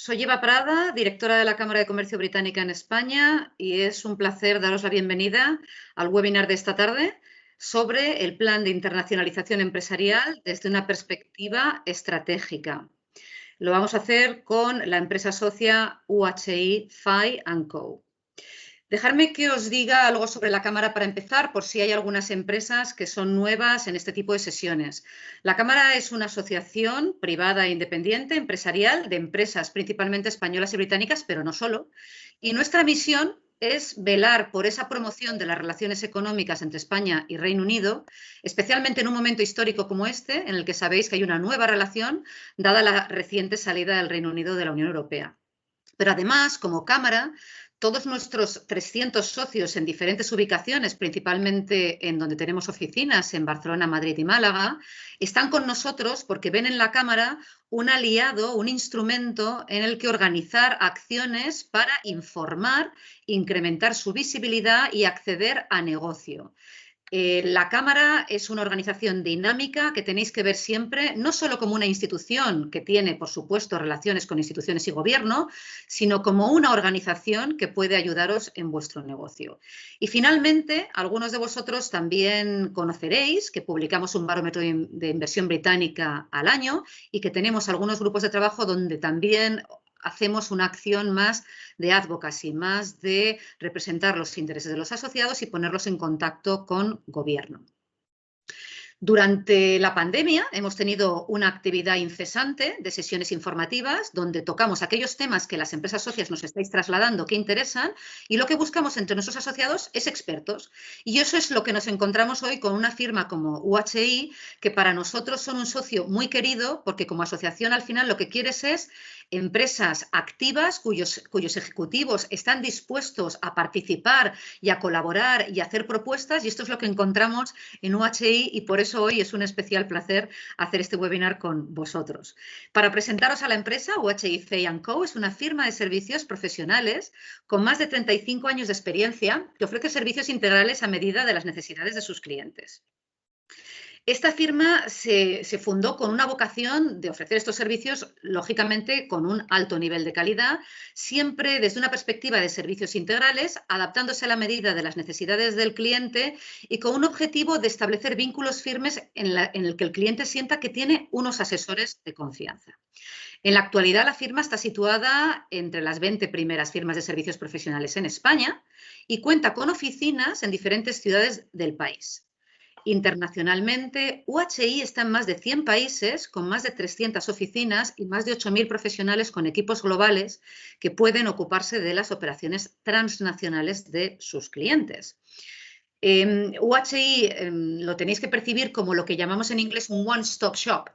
Soy Eva Prada, directora de la Cámara de Comercio Británica en España, y es un placer daros la bienvenida al webinar de esta tarde sobre el plan de internacionalización empresarial desde una perspectiva estratégica. Lo vamos a hacer con la empresa socia UHI Fay & Co. Dejadme que os diga algo sobre la Cámara para empezar, por si hay algunas empresas que son nuevas en este tipo de sesiones. La Cámara es una asociación privada e independiente empresarial de empresas principalmente españolas y británicas, pero no solo. Y nuestra misión es velar por esa promoción de las relaciones económicas entre España y Reino Unido, especialmente en un momento histórico como este, en el que sabéis que hay una nueva relación, dada la reciente salida del Reino Unido de la Unión Europea. Pero además, como Cámara, todos nuestros 300 socios en diferentes ubicaciones, principalmente en donde tenemos oficinas en Barcelona, Madrid y Málaga, están con nosotros porque ven en la Cámara un aliado, un instrumento en el que organizar acciones para informar, incrementar su visibilidad y acceder a negocio. La Cámara es una organización dinámica que tenéis que ver siempre, no solo como una institución que tiene, por supuesto, relaciones con instituciones y gobierno, sino como una organización que puede ayudaros en vuestro negocio. Y finalmente, algunos de vosotros también conoceréis que publicamos un barómetro de inversión británica al año y que tenemos algunos grupos de trabajo donde también hacemos una acción más de advocacy, más de representar los intereses de los asociados y ponerlos en contacto con gobierno. Durante la pandemia hemos tenido una actividad incesante de sesiones informativas donde tocamos aquellos temas que las empresas socias nos estáis trasladando que interesan y lo que buscamos entre nuestros asociados es expertos. Y eso es lo que nos encontramos hoy con una firma como UHI, que para nosotros son un socio muy querido porque como asociación al final lo que quieres es empresas activas cuyos ejecutivos están dispuestos a participar y a colaborar y a hacer propuestas, y esto es lo que encontramos en UHI y por eso hoy es un especial placer hacer este webinar con vosotros. Para presentaros a la empresa, UHI Fay & Co. es una firma de servicios profesionales con más de 35 años de experiencia que ofrece servicios integrales a medida de las necesidades de sus clientes. Esta firma se fundó con una vocación de ofrecer estos servicios, lógicamente, con un alto nivel de calidad, siempre desde una perspectiva de servicios integrales, adaptándose a la medida de las necesidades del cliente y con un objetivo de establecer vínculos firmes en el que el cliente sienta que tiene unos asesores de confianza. En la actualidad, la firma está situada entre las 20 primeras firmas de servicios profesionales en España y cuenta con oficinas en diferentes ciudades del país. Internacionalmente, UHI está en más de 100 países, con más de 300 oficinas y más de 8.000 profesionales con equipos globales que pueden ocuparse de las operaciones transnacionales de sus clientes. UHI lo tenéis que percibir como lo que llamamos en inglés un one-stop shop.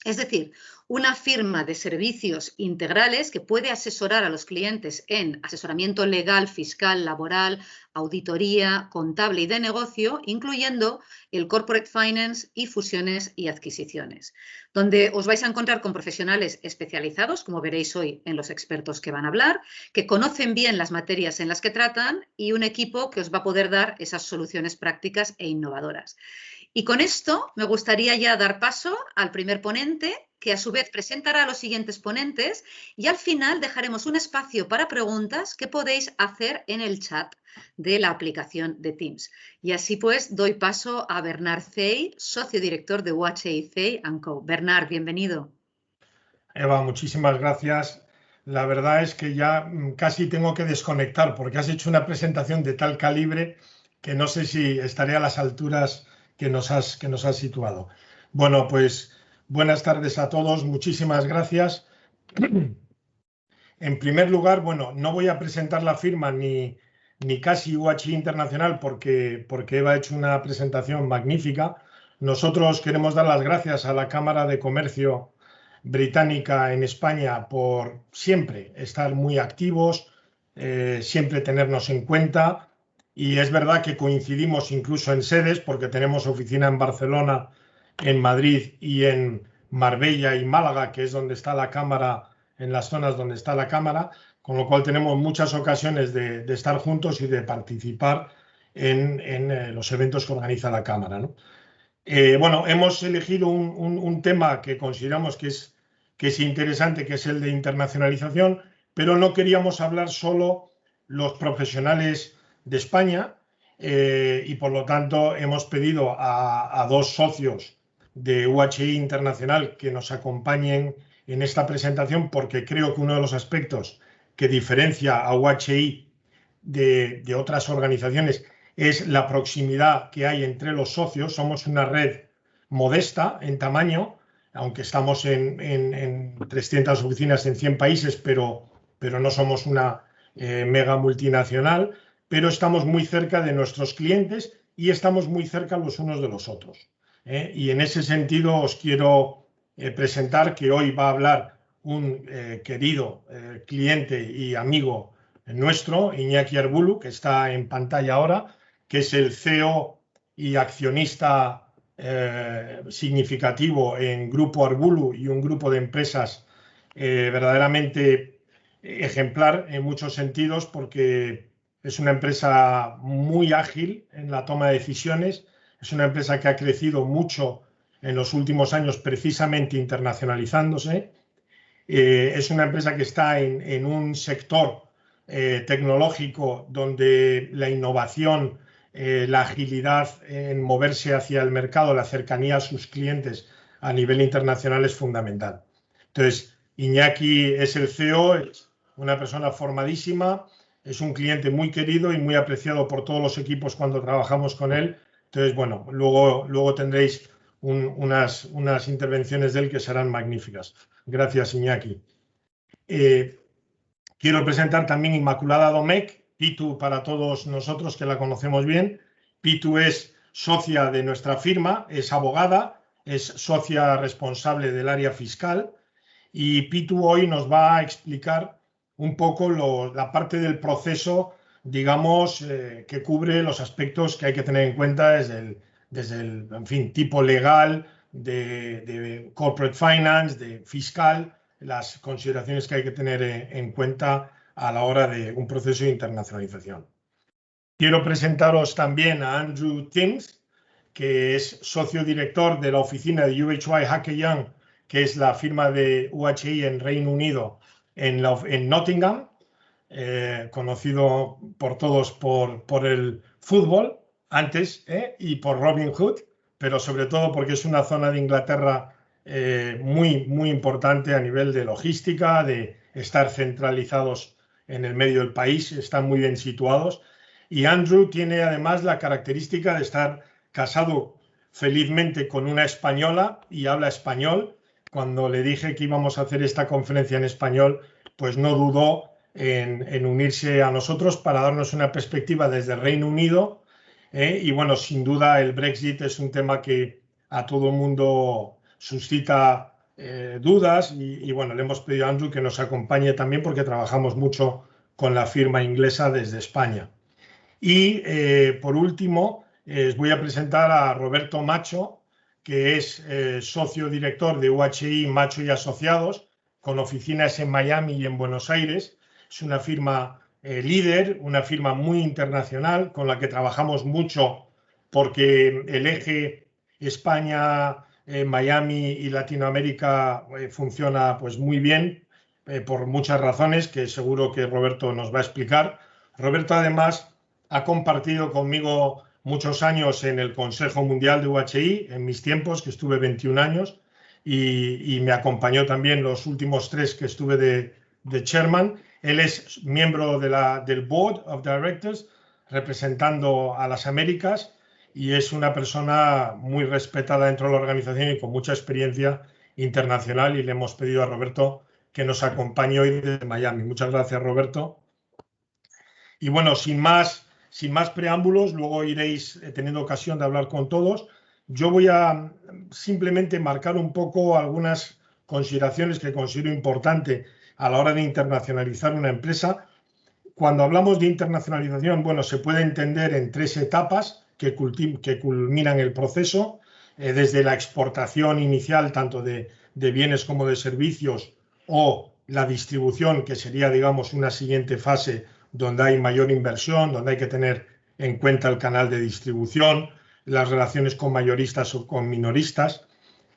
Es decir, una firma de servicios integrales que puede asesorar a los clientes en asesoramiento legal, fiscal, laboral, auditoría, contable y de negocio, incluyendo el corporate finance y fusiones y adquisiciones, donde os vais a encontrar con profesionales especializados, como veréis hoy en los expertos que van a hablar, que conocen bien las materias en las que tratan y un equipo que os va a poder dar esas soluciones prácticas e innovadoras. Y con esto me gustaría ya dar paso al primer ponente, que a su vez presentará a los siguientes ponentes y al final dejaremos un espacio para preguntas que podéis hacer en el chat de la aplicación de Teams. Y así pues doy paso a Bernard Fay, socio director de UHI Fay & Co. Bernard, bienvenido. Eva, muchísimas gracias. La verdad es que ya casi tengo que desconectar porque has hecho una presentación de tal calibre que no sé si estaré a las alturas que nos has situado. Bueno, pues buenas tardes a todos, muchísimas gracias. En primer lugar, bueno, no voy a presentar la firma ni casi UHI Internacional porque Eva ha hecho una presentación magnífica. Nosotros queremos dar las gracias a la Cámara de Comercio Británica en España por siempre estar muy activos, siempre tenernos en cuenta. Y es verdad que coincidimos incluso en sedes porque tenemos oficina en Barcelona, en Madrid y en Marbella y Málaga, que es donde está la Cámara, en las zonas donde está la Cámara, con lo cual tenemos muchas ocasiones de estar juntos y de participar en los eventos que organiza la Cámara, ¿no? Bueno, hemos elegido un tema que consideramos que que es interesante, que es el de internacionalización, pero no queríamos hablar solo los profesionales de España y por lo tanto hemos pedido a dos socios de UHI Internacional que nos acompañen en esta presentación porque creo que uno de los aspectos que diferencia a UHI de otras organizaciones es la proximidad que hay entre los socios. Somos una red modesta en tamaño, aunque estamos en 300 oficinas en 100 países, pero no somos una mega multinacional, pero estamos muy cerca de nuestros clientes y estamos muy cerca los unos de los otros. Y en ese sentido os quiero presentar que hoy va a hablar un querido cliente y amigo nuestro, Iñaki Arbulu, que está en pantalla ahora, que es el CEO y accionista significativo en Grupo Arbulu y un grupo de empresas verdaderamente ejemplar en muchos sentidos porque es una empresa muy ágil en la toma de decisiones, es una empresa que ha crecido mucho en los últimos años precisamente internacionalizándose, es una empresa que está en un sector tecnológico donde la innovación, la agilidad en moverse hacia el mercado, la cercanía a sus clientes a nivel internacional es fundamental. Entonces, Iñaki es el CEO, es una persona formadísima, es un cliente muy querido y muy apreciado por todos los equipos cuando trabajamos con él. Entonces, bueno, luego tendréis unas intervenciones de él que serán magníficas. Gracias, Iñaki. Quiero presentar también Inmaculada Domecq, Pitu para todos nosotros que la conocemos bien. Pitu es socia de nuestra firma, es abogada, es socia responsable del área fiscal y Pitu hoy nos va a explicar un poco la parte del proceso, digamos, que cubre los aspectos que hay que tener en cuenta desde el en fin, tipo legal, de corporate finance, de fiscal, las consideraciones que hay que tener en cuenta a la hora de un proceso de internacionalización. Quiero presentaros también a Andrew Timms, que es socio director de la oficina de UHY Hackett Young, que es la firma de UHI en Reino Unido, en Nottingham, conocido por todos por el fútbol antes y por Robin Hood, pero sobre todo porque es una zona de Inglaterra muy importante a nivel de logística, de estar centralizados en el medio del país, están muy bien situados. Y Andrew tiene además la característica de estar casado felizmente con una española y habla español. Cuando le dije que íbamos a hacer esta conferencia en español, pues no dudó en unirse a nosotros para darnos una perspectiva desde el Reino Unido. Y bueno, sin duda el Brexit es un tema que a todo el mundo suscita dudas y bueno, le hemos pedido a Andrew que nos acompañe también porque trabajamos mucho con la firma inglesa desde España. Y por último, os voy a presentar a Roberto Macho, que es socio director de UHI Macho y Asociados, con oficinas en Miami y en Buenos Aires. Es una firma líder, una firma muy internacional con la que trabajamos mucho porque el eje España, Miami y Latinoamérica funciona pues muy bien por muchas razones que seguro que Roberto nos va a explicar. Roberto además ha compartido conmigo muchos años en el Consejo Mundial de UHI, en mis tiempos, que estuve 21 años, y me acompañó también los últimos 3 que estuve de chairman. Él es miembro del Board of Directors, representando a las Américas, y es una persona muy respetada dentro de la organización y con mucha experiencia internacional, y le hemos pedido a Roberto que nos acompañe hoy desde Miami. Muchas gracias, Roberto. Y bueno, sin más preámbulos, luego iréis teniendo ocasión de hablar con todos. Yo voy a simplemente marcar un poco algunas consideraciones que considero importante a la hora de internacionalizar una empresa. Cuando hablamos de internacionalización, bueno, se puede entender en 3 etapas que culminan el proceso, desde la exportación inicial, tanto de bienes como de servicios, o la distribución, que sería, digamos, una siguiente fase donde hay mayor inversión, donde hay que tener en cuenta el canal de distribución, las relaciones con mayoristas o con minoristas.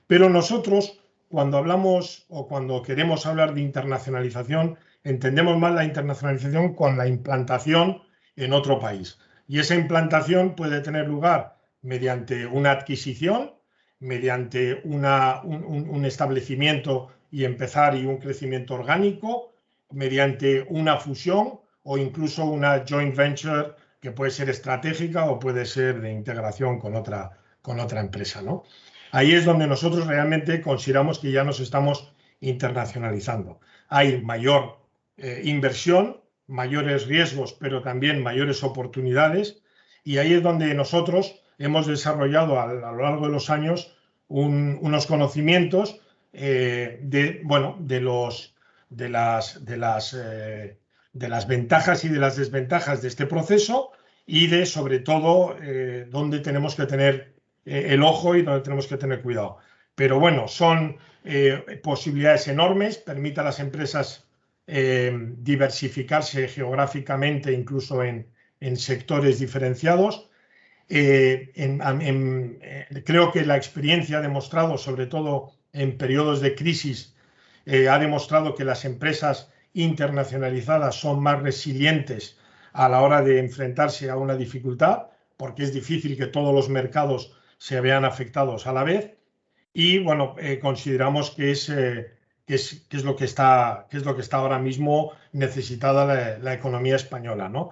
Pero nosotros, cuando hablamos o cuando queremos hablar de internacionalización, entendemos más la internacionalización con la implantación en otro país. Y esa implantación puede tener lugar mediante una adquisición, mediante un establecimiento y empezar y un crecimiento orgánico, mediante una fusión o incluso una joint venture que puede ser estratégica o puede ser de integración con otra empresa, ¿no? Ahí es donde nosotros realmente consideramos que ya nos estamos internacionalizando. Hay mayor inversión, mayores riesgos, pero también mayores oportunidades, y ahí es donde nosotros hemos desarrollado a lo largo de los años unos conocimientos de las ventajas y de las desventajas de este proceso y de, sobre todo, dónde tenemos que tener el ojo y dónde tenemos que tener cuidado. Pero bueno, son posibilidades enormes, permite a las empresas diversificarse geográficamente, incluso en sectores diferenciados. Creo que la experiencia ha demostrado, sobre todo en periodos de crisis, ha demostrado que las empresas internacionalizadas son más resilientes a la hora de enfrentarse a una dificultad, porque es difícil que todos los mercados se vean afectados a la vez. Y bueno, consideramos que es lo que está ahora mismo necesitada la economía española, ¿no?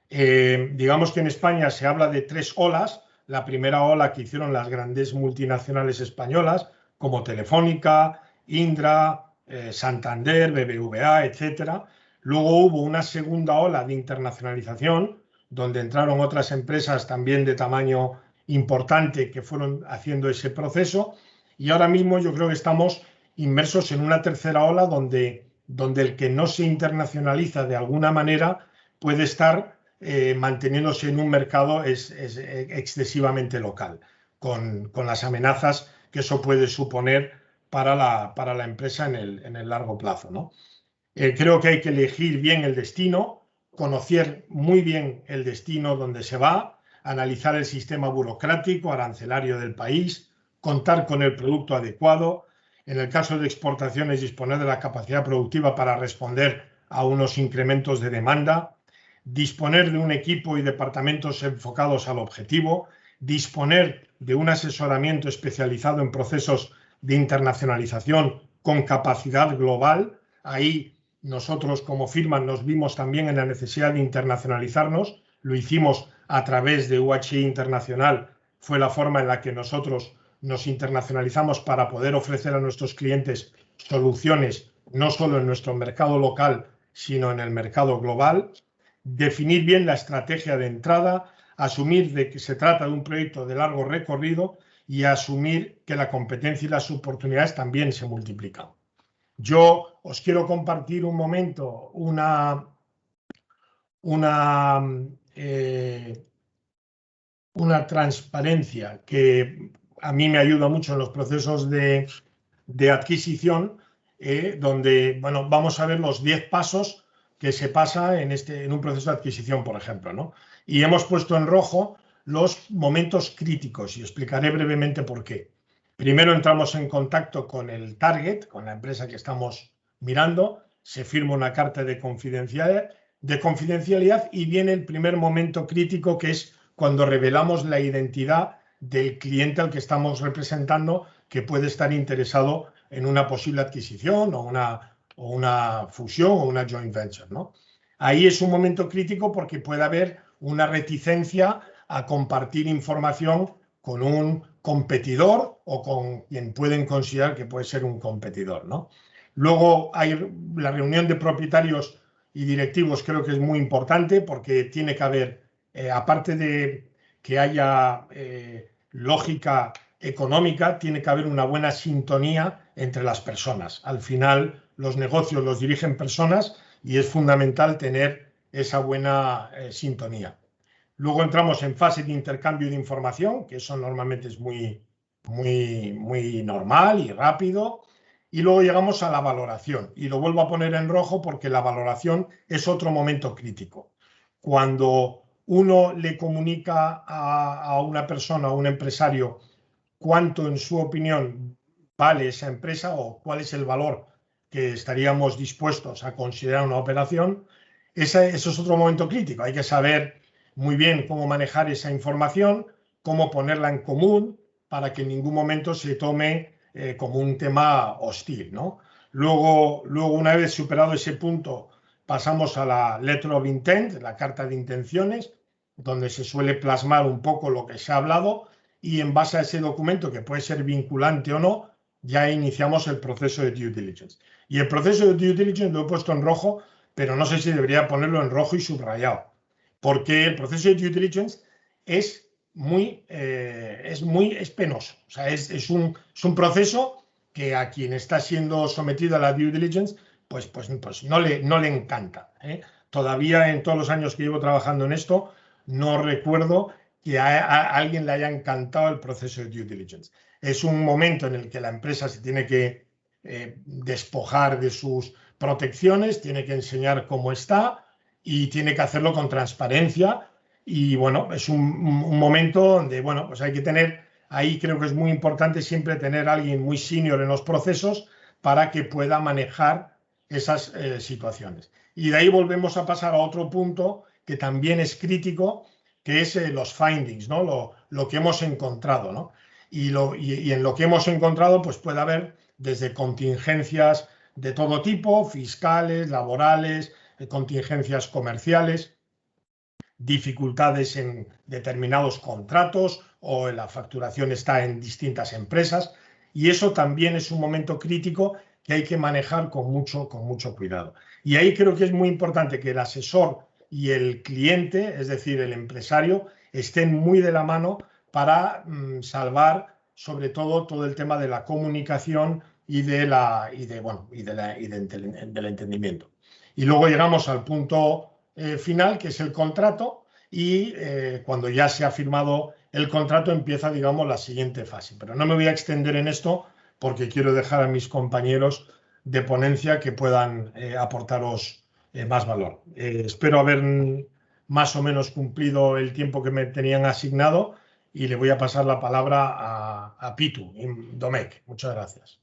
Digamos que en España se habla de 3 olas. La primera ola que hicieron las grandes multinacionales españolas, como Telefónica, Indra, Santander, BBVA, etcétera. Luego hubo una segunda ola de internacionalización, donde entraron otras empresas también de tamaño importante que fueron haciendo ese proceso. Y ahora mismo yo creo que estamos inmersos en una tercera ola donde el que no se internacionaliza de alguna manera puede estar manteniéndose en un mercado excesivamente local, con las amenazas que eso puede suponer para la empresa en el largo plazo, ¿no? Creo que hay que elegir bien el destino, conocer muy bien el destino donde se va, analizar el sistema burocrático, arancelario del país, contar con el producto adecuado. En el caso de exportaciones, disponer de la capacidad productiva para responder a unos incrementos de demanda, disponer de un equipo y departamentos enfocados al objetivo, disponer de un asesoramiento especializado en procesos de internacionalización con capacidad global. Ahí nosotros como firma nos vimos también en la necesidad de internacionalizarnos. Lo hicimos a través de UHI Internacional. Fue la forma en la que nosotros nos internacionalizamos para poder ofrecer a nuestros clientes soluciones no solo en nuestro mercado local, sino en el mercado global. Definir bien la estrategia de entrada, asumir de que se trata de un proyecto de largo recorrido y asumir que la competencia y las oportunidades también se multiplican. Yo os quiero compartir un momento una transparencia que a mí me ayuda mucho en los procesos de adquisición, donde bueno, vamos a ver los 10 pasos que se pasa en un proceso de adquisición, por ejemplo, ¿no? Y hemos puesto en rojo los momentos críticos y explicaré brevemente por qué. Primero entramos en contacto con el target, con la empresa que estamos mirando, se firma una carta de confidencialidad y viene el primer momento crítico, que es cuando revelamos la identidad del cliente al que estamos representando, que puede estar interesado en una posible adquisición o una fusión o una joint venture, ¿no? Ahí es un momento crítico porque puede haber una reticencia a compartir información con un competidor o con quien pueden considerar que puede ser un competidor, ¿no? Luego hay la reunión de propietarios y directivos, creo que es muy importante porque tiene que haber, aparte de que haya lógica económica, tiene que haber una buena sintonía entre las personas. Al final, los negocios los dirigen personas y es fundamental tener esa buena sintonía. Luego entramos en fase de intercambio de información, que eso normalmente es muy normal y rápido. Y luego llegamos a la valoración. Y lo vuelvo a poner en rojo porque la valoración es otro momento crítico. Cuando uno le comunica a una persona, a un empresario, cuánto en su opinión vale esa empresa o cuál es el valor que estaríamos dispuestos a considerar una operación. Eso es otro momento crítico. Hay que saber muy bien cómo manejar esa información, cómo ponerla en común para que en ningún momento se tome como un tema hostil, ¿no? Luego, una vez superado ese punto, pasamos a la letter of intent, la carta de intenciones, donde se suele plasmar un poco lo que se ha hablado, y en base a ese documento, que puede ser vinculante o no, ya iniciamos el proceso de due diligence. Y el proceso de due diligence lo he puesto en rojo, pero no sé si debería ponerlo en rojo y subrayado, porque el proceso de due diligence es penoso. O sea, es un proceso que a quien está siendo sometido a la due diligence, pues no le encanta, ¿eh? Todavía en todos los años que llevo trabajando en esto, no recuerdo que a alguien le haya encantado el proceso de due diligence. Es un momento en el que la empresa se tiene que despojar de sus protecciones, tiene que enseñar cómo está y tiene que hacerlo con transparencia. Y bueno, es un momento donde, bueno, pues hay que tener, ahí creo que es muy importante siempre tener a alguien muy senior en los procesos para que pueda manejar esas situaciones. Y de ahí volvemos a pasar a otro punto que también es crítico, que es los findings, ¿no? Lo que hemos encontrado, ¿no? Y en lo que hemos encontrado, pues puede haber desde contingencias de todo tipo, fiscales, laborales, contingencias comerciales, dificultades en determinados contratos o la facturación está en distintas empresas, y eso también es un momento crítico que hay que manejar con mucho cuidado. Y ahí creo que es muy importante que el asesor y el cliente, es decir, el empresario, estén muy de la mano para salvar sobre todo el tema de la comunicación y del entendimiento. Y luego llegamos al punto final, que es el contrato, y cuando ya se ha firmado el contrato empieza, digamos, la siguiente fase. Pero no me voy a extender en esto porque quiero dejar a mis compañeros de ponencia que puedan aportaros más valor. Espero haber más o menos cumplido el tiempo que me tenían asignado y le voy a pasar la palabra a Pitu Domecq. Muchas gracias.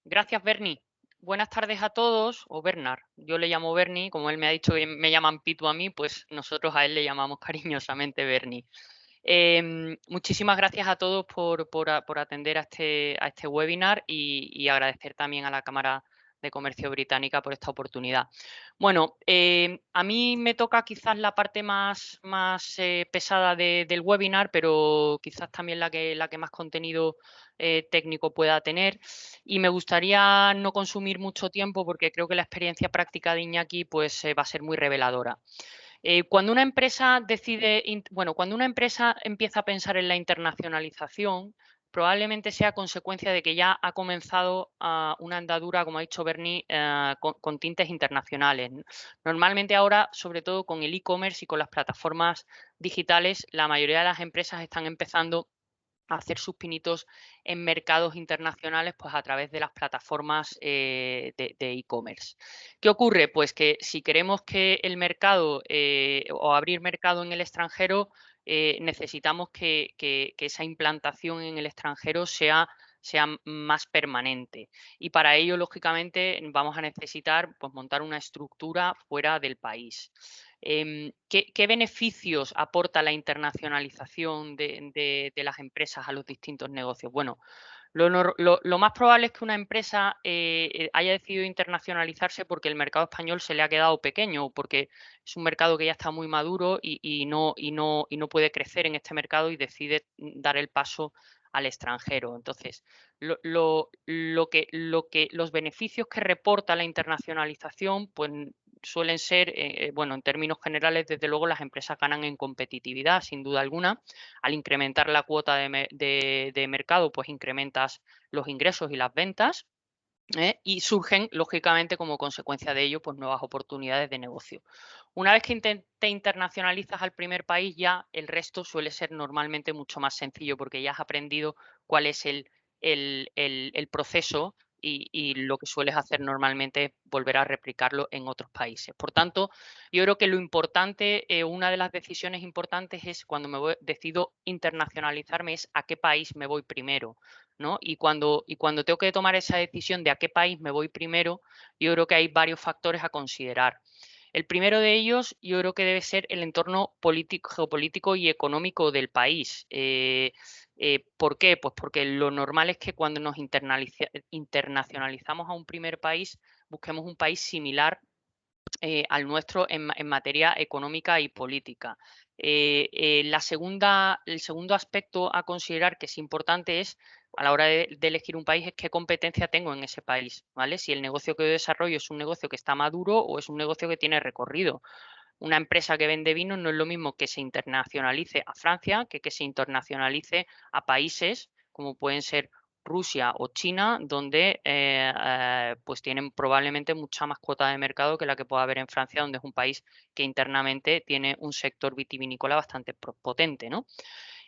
Gracias, Bernie. Buenas tardes a todos, o Bernard. Yo le llamo Bernie, como él me ha dicho que me llaman Pitu a mí, pues nosotros a él le llamamos cariñosamente Bernie. Muchísimas gracias a todos por atender a este webinar y agradecer también a la Cámara de Comercio Británica por esta oportunidad. Bueno, a mí me toca quizás la parte más pesada del webinar, pero quizás también la que más contenido técnico pueda tener, y me gustaría no consumir mucho tiempo porque creo que la experiencia práctica de Iñaki pues va a ser muy reveladora. Cuando una empresa cuando una empresa empieza a pensar en la internacionalización, probablemente sea consecuencia de que ya ha comenzado una andadura, como ha dicho Bernie, con tintes internacionales. Normalmente ahora, sobre todo con el e-commerce y con las plataformas digitales, la mayoría de las empresas están empezando a hacer sus pinitos en mercados internacionales, pues a través de las plataformas de e-commerce. ¿Qué ocurre? Pues que si queremos que el mercado o abrir mercado en el extranjero, necesitamos que esa implantación en el extranjero sea más permanente, y para ello, lógicamente, vamos a necesitar pues montar una estructura fuera del país. ¿Qué beneficios aporta la internacionalización de las empresas a los distintos negocios? Bueno, lo más probable es que una empresa haya decidido internacionalizarse porque el mercado español se le ha quedado pequeño, o porque es un mercado que ya está muy maduro y no puede crecer en este mercado y decide dar el paso al extranjero. Entonces, los beneficios que reporta la internacionalización, pues suelen ser, bueno, en términos generales, desde luego las empresas ganan en competitividad, sin duda alguna. Al incrementar la cuota de mercado, pues incrementas los ingresos y las ventas, y surgen, lógicamente, como consecuencia de ello, pues nuevas oportunidades de negocio. Una vez que te internacionalizas al primer país, ya el resto suele ser normalmente mucho más sencillo, porque ya has aprendido cuál es el proceso y lo que sueles hacer normalmente es volver a replicarlo en otros países. Por tanto, yo creo que lo importante, una de las decisiones importantes es cuando decido internacionalizarme es a qué país me voy primero, ¿no? Y cuando tengo que tomar esa decisión de a qué país me voy primero, yo creo que hay varios factores a considerar. El primero de ellos, yo creo que debe ser el entorno geopolítico y económico del país. ¿Por qué? Pues porque lo normal es que cuando nos internacionalizamos a un primer país, busquemos un país similar al nuestro en materia económica y política. El segundo aspecto a considerar que es importante es, a la hora de elegir un país, es qué competencia tengo en ese país, ¿vale? Si el negocio que yo desarrollo es un negocio que está maduro o es un negocio que tiene recorrido. Una empresa que vende vino no es lo mismo que se internacionalice a Francia que se internacionalice a países como pueden ser Rusia o China, donde pues tienen probablemente mucha más cuota de mercado que la que pueda haber en Francia, donde es un país que internamente tiene un sector vitivinícola bastante potente, ¿no?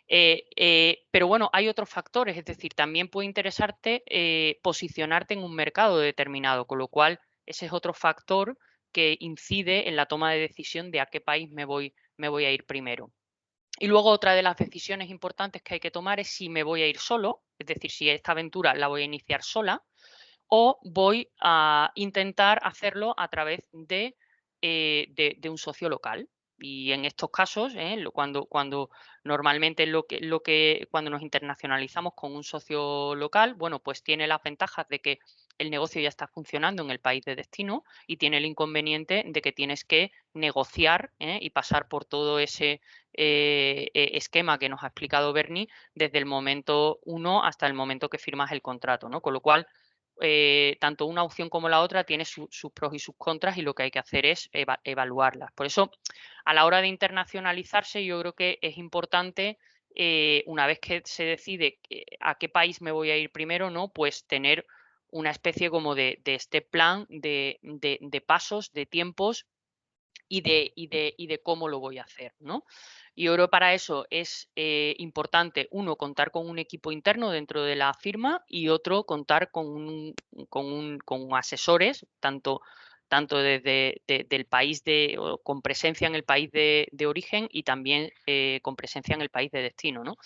Pero bueno, hay otros factores, es decir, también puede interesarte posicionarte en un mercado determinado, con lo cual ese es otro factor que incide en la toma de decisión de a qué país me voy a ir primero. Y luego otra de las decisiones importantes que hay que tomar es si me voy a ir solo, es decir, si esta aventura la voy a iniciar sola o voy a intentar hacerlo a través de un socio local. Y en estos casos, cuando normalmente cuando nos internacionalizamos con un socio local, bueno, pues tiene las ventajas de que el negocio ya está funcionando en el país de destino y tiene el inconveniente de que tienes que negociar y pasar por todo ese esquema que nos ha explicado Bernie desde el momento 1 hasta el momento que firmas el contrato, ¿no? Con lo cual, tanto una opción como la otra tiene sus pros y sus contras y lo que hay que hacer es evaluarlas. Por eso, a la hora de internacionalizarse, yo creo que es importante, una vez que se decide a qué país me voy a ir primero, ¿no? Pues tener una especie como de este plan de pasos, de tiempos y de cómo lo voy a hacer, ¿no? Y yo creo que para eso es importante, uno, contar con un equipo interno dentro de la firma y otro, contar con asesores, tanto desde del país con presencia en el país de origen y también con presencia en el país de destino, ¿no?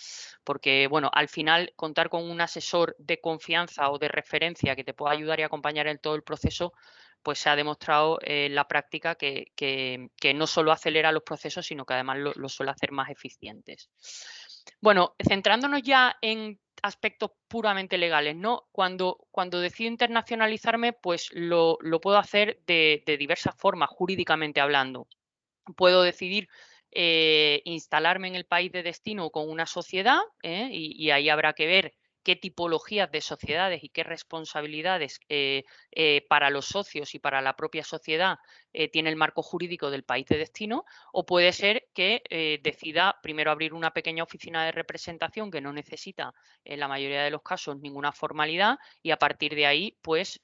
Porque, bueno, al final contar con un asesor de confianza o de referencia que te pueda ayudar y acompañar en todo el proceso, pues se ha demostrado en la práctica que no solo acelera los procesos, sino que además lo suele hacer más eficientes. Bueno, centrándonos ya en aspectos puramente legales, ¿no? Cuando decido internacionalizarme, pues lo puedo hacer de diversas formas, jurídicamente hablando. Puedo decidir instalarme en el país de destino con una sociedad y ahí habrá que ver qué tipologías de sociedades y qué responsabilidades para los socios y para la propia sociedad tiene el marco jurídico del país de destino, o puede ser que decida primero abrir una pequeña oficina de representación que no necesita en la mayoría de los casos ninguna formalidad y a partir de ahí pues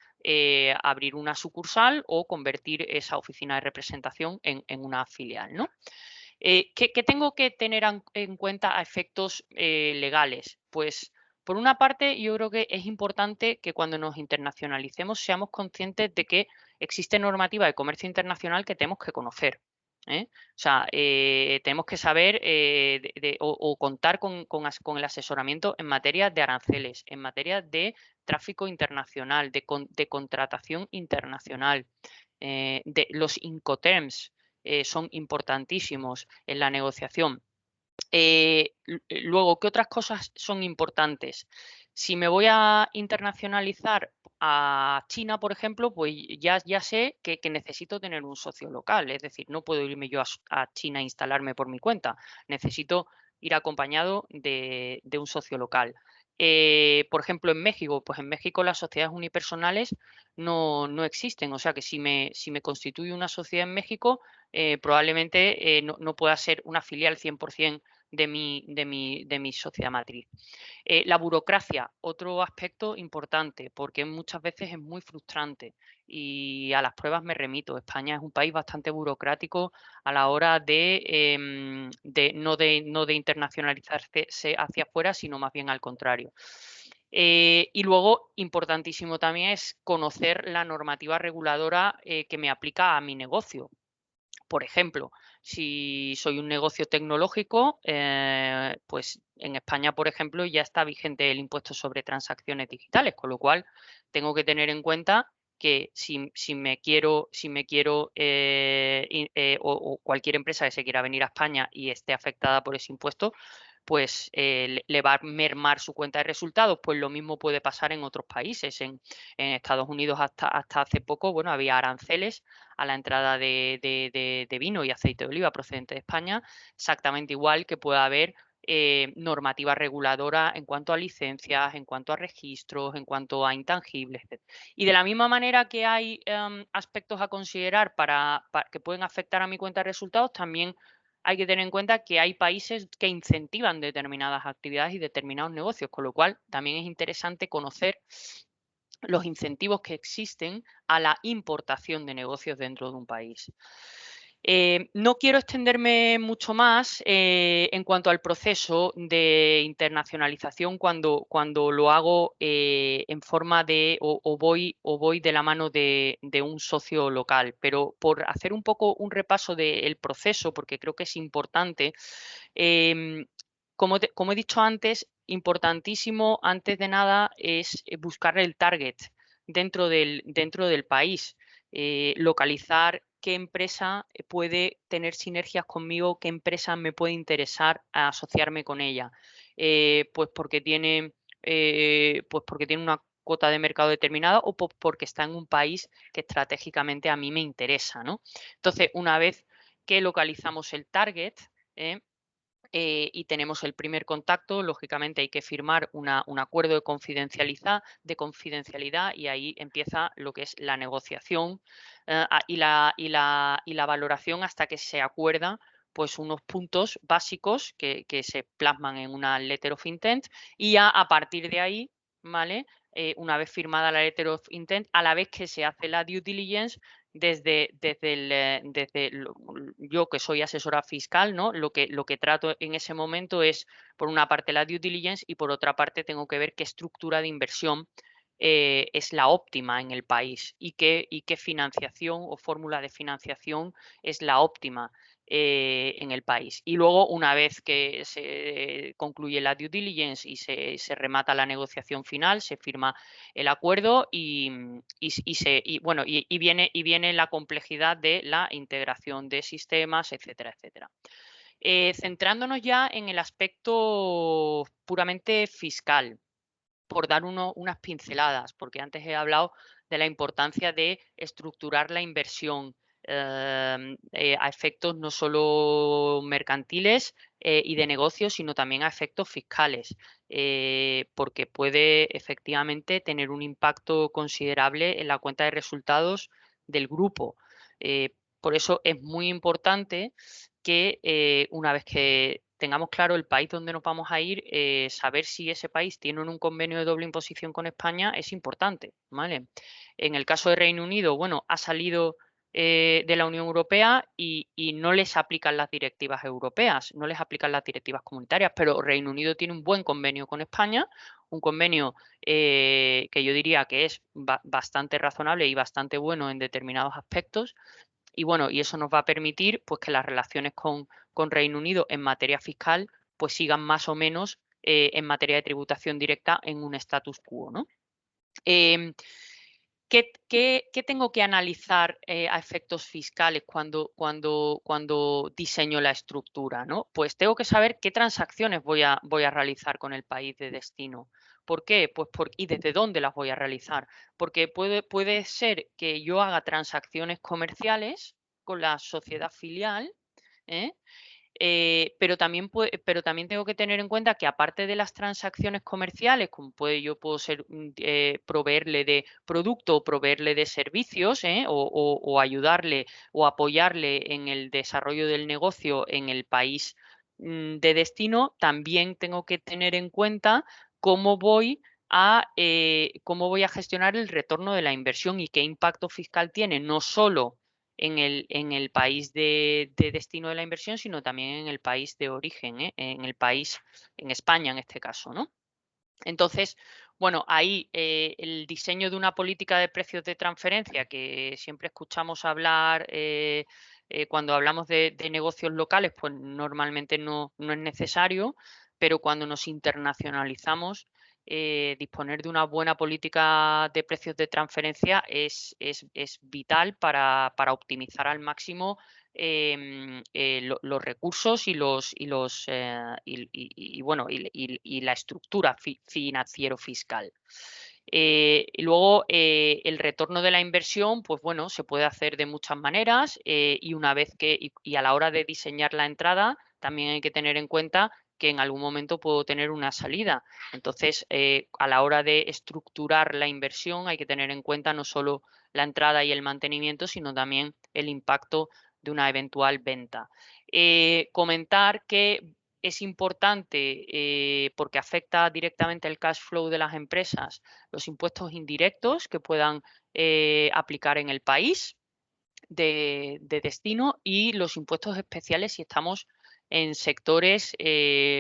abrir una sucursal o convertir esa oficina de representación en una filial, ¿no? ¿Qué tengo que tener en cuenta a efectos legales? Pues, por una parte, yo creo que es importante que cuando nos internacionalicemos seamos conscientes de que existe normativa de comercio internacional que tenemos que conocer. O sea, tenemos que saber o contar con el asesoramiento en materia de aranceles, en materia de tráfico internacional, de contratación internacional, de los Incoterms. Son importantísimos en la negociación. Luego, ¿qué otras cosas son importantes? Si me voy a internacionalizar a China, por ejemplo, pues ya sé que necesito tener un socio local, es decir, no puedo irme yo a China a instalarme por mi cuenta, necesito ir acompañado de un socio local. Por ejemplo, en México, pues en México las sociedades unipersonales no existen, o sea que si me constituyo una sociedad en México, probablemente no pueda ser una filial 100% de mi sociedad matriz. La burocracia, otro aspecto importante, porque muchas veces es muy frustrante y a las pruebas me remito. España es un país bastante burocrático a la hora no de internacionalizarse hacia afuera, sino más bien al contrario. Y luego, importantísimo también es conocer la normativa reguladora que me aplica a mi negocio. Por ejemplo, si soy un negocio tecnológico, pues en España, por ejemplo, ya está vigente el impuesto sobre transacciones digitales, con lo cual tengo que tener en cuenta que si me quiero o cualquier empresa que se quiera venir a España y esté afectada por ese impuesto, pues le va a mermar su cuenta de resultados. Pues lo mismo puede pasar en otros países. En Estados Unidos hasta hace poco, bueno, había aranceles a la entrada de vino y aceite de oliva procedente de España, exactamente igual que pueda haber normativa reguladora en cuanto a licencias, en cuanto a registros, en cuanto a intangibles, etc. Y de la misma manera que hay aspectos a considerar para que pueden afectar a mi cuenta de resultados, también hay que tener en cuenta que hay países que incentivan determinadas actividades y determinados negocios, con lo cual también es interesante conocer los incentivos que existen a la importación de negocios dentro de un país. No quiero extenderme mucho más en cuanto al proceso de internacionalización cuando lo hago en forma de o voy de la mano de un socio local, pero por hacer un poco un repaso del proceso, porque creo que es importante, como he dicho antes, importantísimo antes de nada es buscar el target dentro del país, localizar qué empresa puede tener sinergias conmigo, qué empresa me puede interesar a asociarme con ella, pues porque tiene una cuota de mercado determinada o porque está en un país que estratégicamente a mí me interesa, ¿no? Entonces, una vez que localizamos el target, y tenemos el primer contacto, lógicamente hay que firmar un acuerdo de confidencialidad y ahí empieza lo que es la negociación y la valoración hasta que se acuerda pues unos puntos básicos que se plasman en una letter of intent y ya a partir de ahí, ¿vale? Una vez firmada la letter of intent, a la vez que se hace la due diligence, yo que soy asesora fiscal, ¿no? Lo que trato en ese momento es, por una parte, la due diligence y por otra parte tengo que ver qué estructura de inversión es la óptima en el país y qué financiación o fórmula de financiación es la óptima en el país. Y luego, una vez que se concluye la due diligence y se remata la negociación final, se firma el acuerdo y viene la complejidad de la integración de sistemas, etcétera, etcétera. Centrándonos ya en el aspecto puramente fiscal, por dar unas pinceladas, porque antes he hablado de la importancia de estructurar la inversión a efectos no solo mercantiles y de negocios, sino también a efectos fiscales, porque puede efectivamente tener un impacto considerable en la cuenta de resultados del grupo. Por eso es muy importante que una vez que tengamos claro el país donde nos vamos a ir, saber si ese país tiene un convenio de doble imposición con España es importante, ¿vale? En el caso de Reino Unido, bueno, ha salido de la Unión Europea y no les aplican las directivas europeas, no les aplican las directivas comunitarias, pero Reino Unido tiene un buen convenio con España, un convenio que yo diría que es bastante razonable y bastante bueno en determinados aspectos. Y bueno, y eso nos va a permitir pues que las relaciones con Reino Unido en materia fiscal pues sigan más o menos en materia de tributación directa en un status quo, ¿no? ¿Qué tengo que analizar a efectos fiscales cuando diseño la estructura, ¿no? Pues tengo que saber qué transacciones voy a realizar con el país de destino. ¿Por qué? Pues y desde dónde las voy a realizar. Porque puede ser que yo haga transacciones comerciales con la sociedad filial, ¿eh? Pero también tengo que tener en cuenta que aparte de las transacciones comerciales, como yo puedo ser proveerle de producto o proveerle de servicios, o ayudarle o apoyarle en el desarrollo del negocio en el país de destino, también tengo que tener en cuenta cómo voy a gestionar el retorno de la inversión y qué impacto fiscal tiene, no solo en el país de destino de la inversión, sino también en el país de origen, en el país, en España en este caso, ¿no? Entonces, Bueno, ahí el diseño de una política de precios de transferencia, que siempre escuchamos hablar cuando hablamos de negocios locales, pues normalmente no es necesario, pero cuando nos internacionalizamos, disponer de una buena política de precios de transferencia es vital para optimizar al máximo los recursos y la estructura financiero fiscal. Y luego el retorno de la inversión, pues bueno, se puede hacer de muchas maneras y una vez y a la hora de diseñar la entrada también hay que tener en cuenta que en algún momento puedo tener una salida. Entonces, a la hora de estructurar la inversión hay que tener en cuenta no solo la entrada y el mantenimiento, sino también el impacto de una eventual venta. Comentar que es importante porque afecta directamente el cash flow de las empresas, los impuestos indirectos que puedan aplicar en el país de destino y los impuestos especiales si estamos en sectores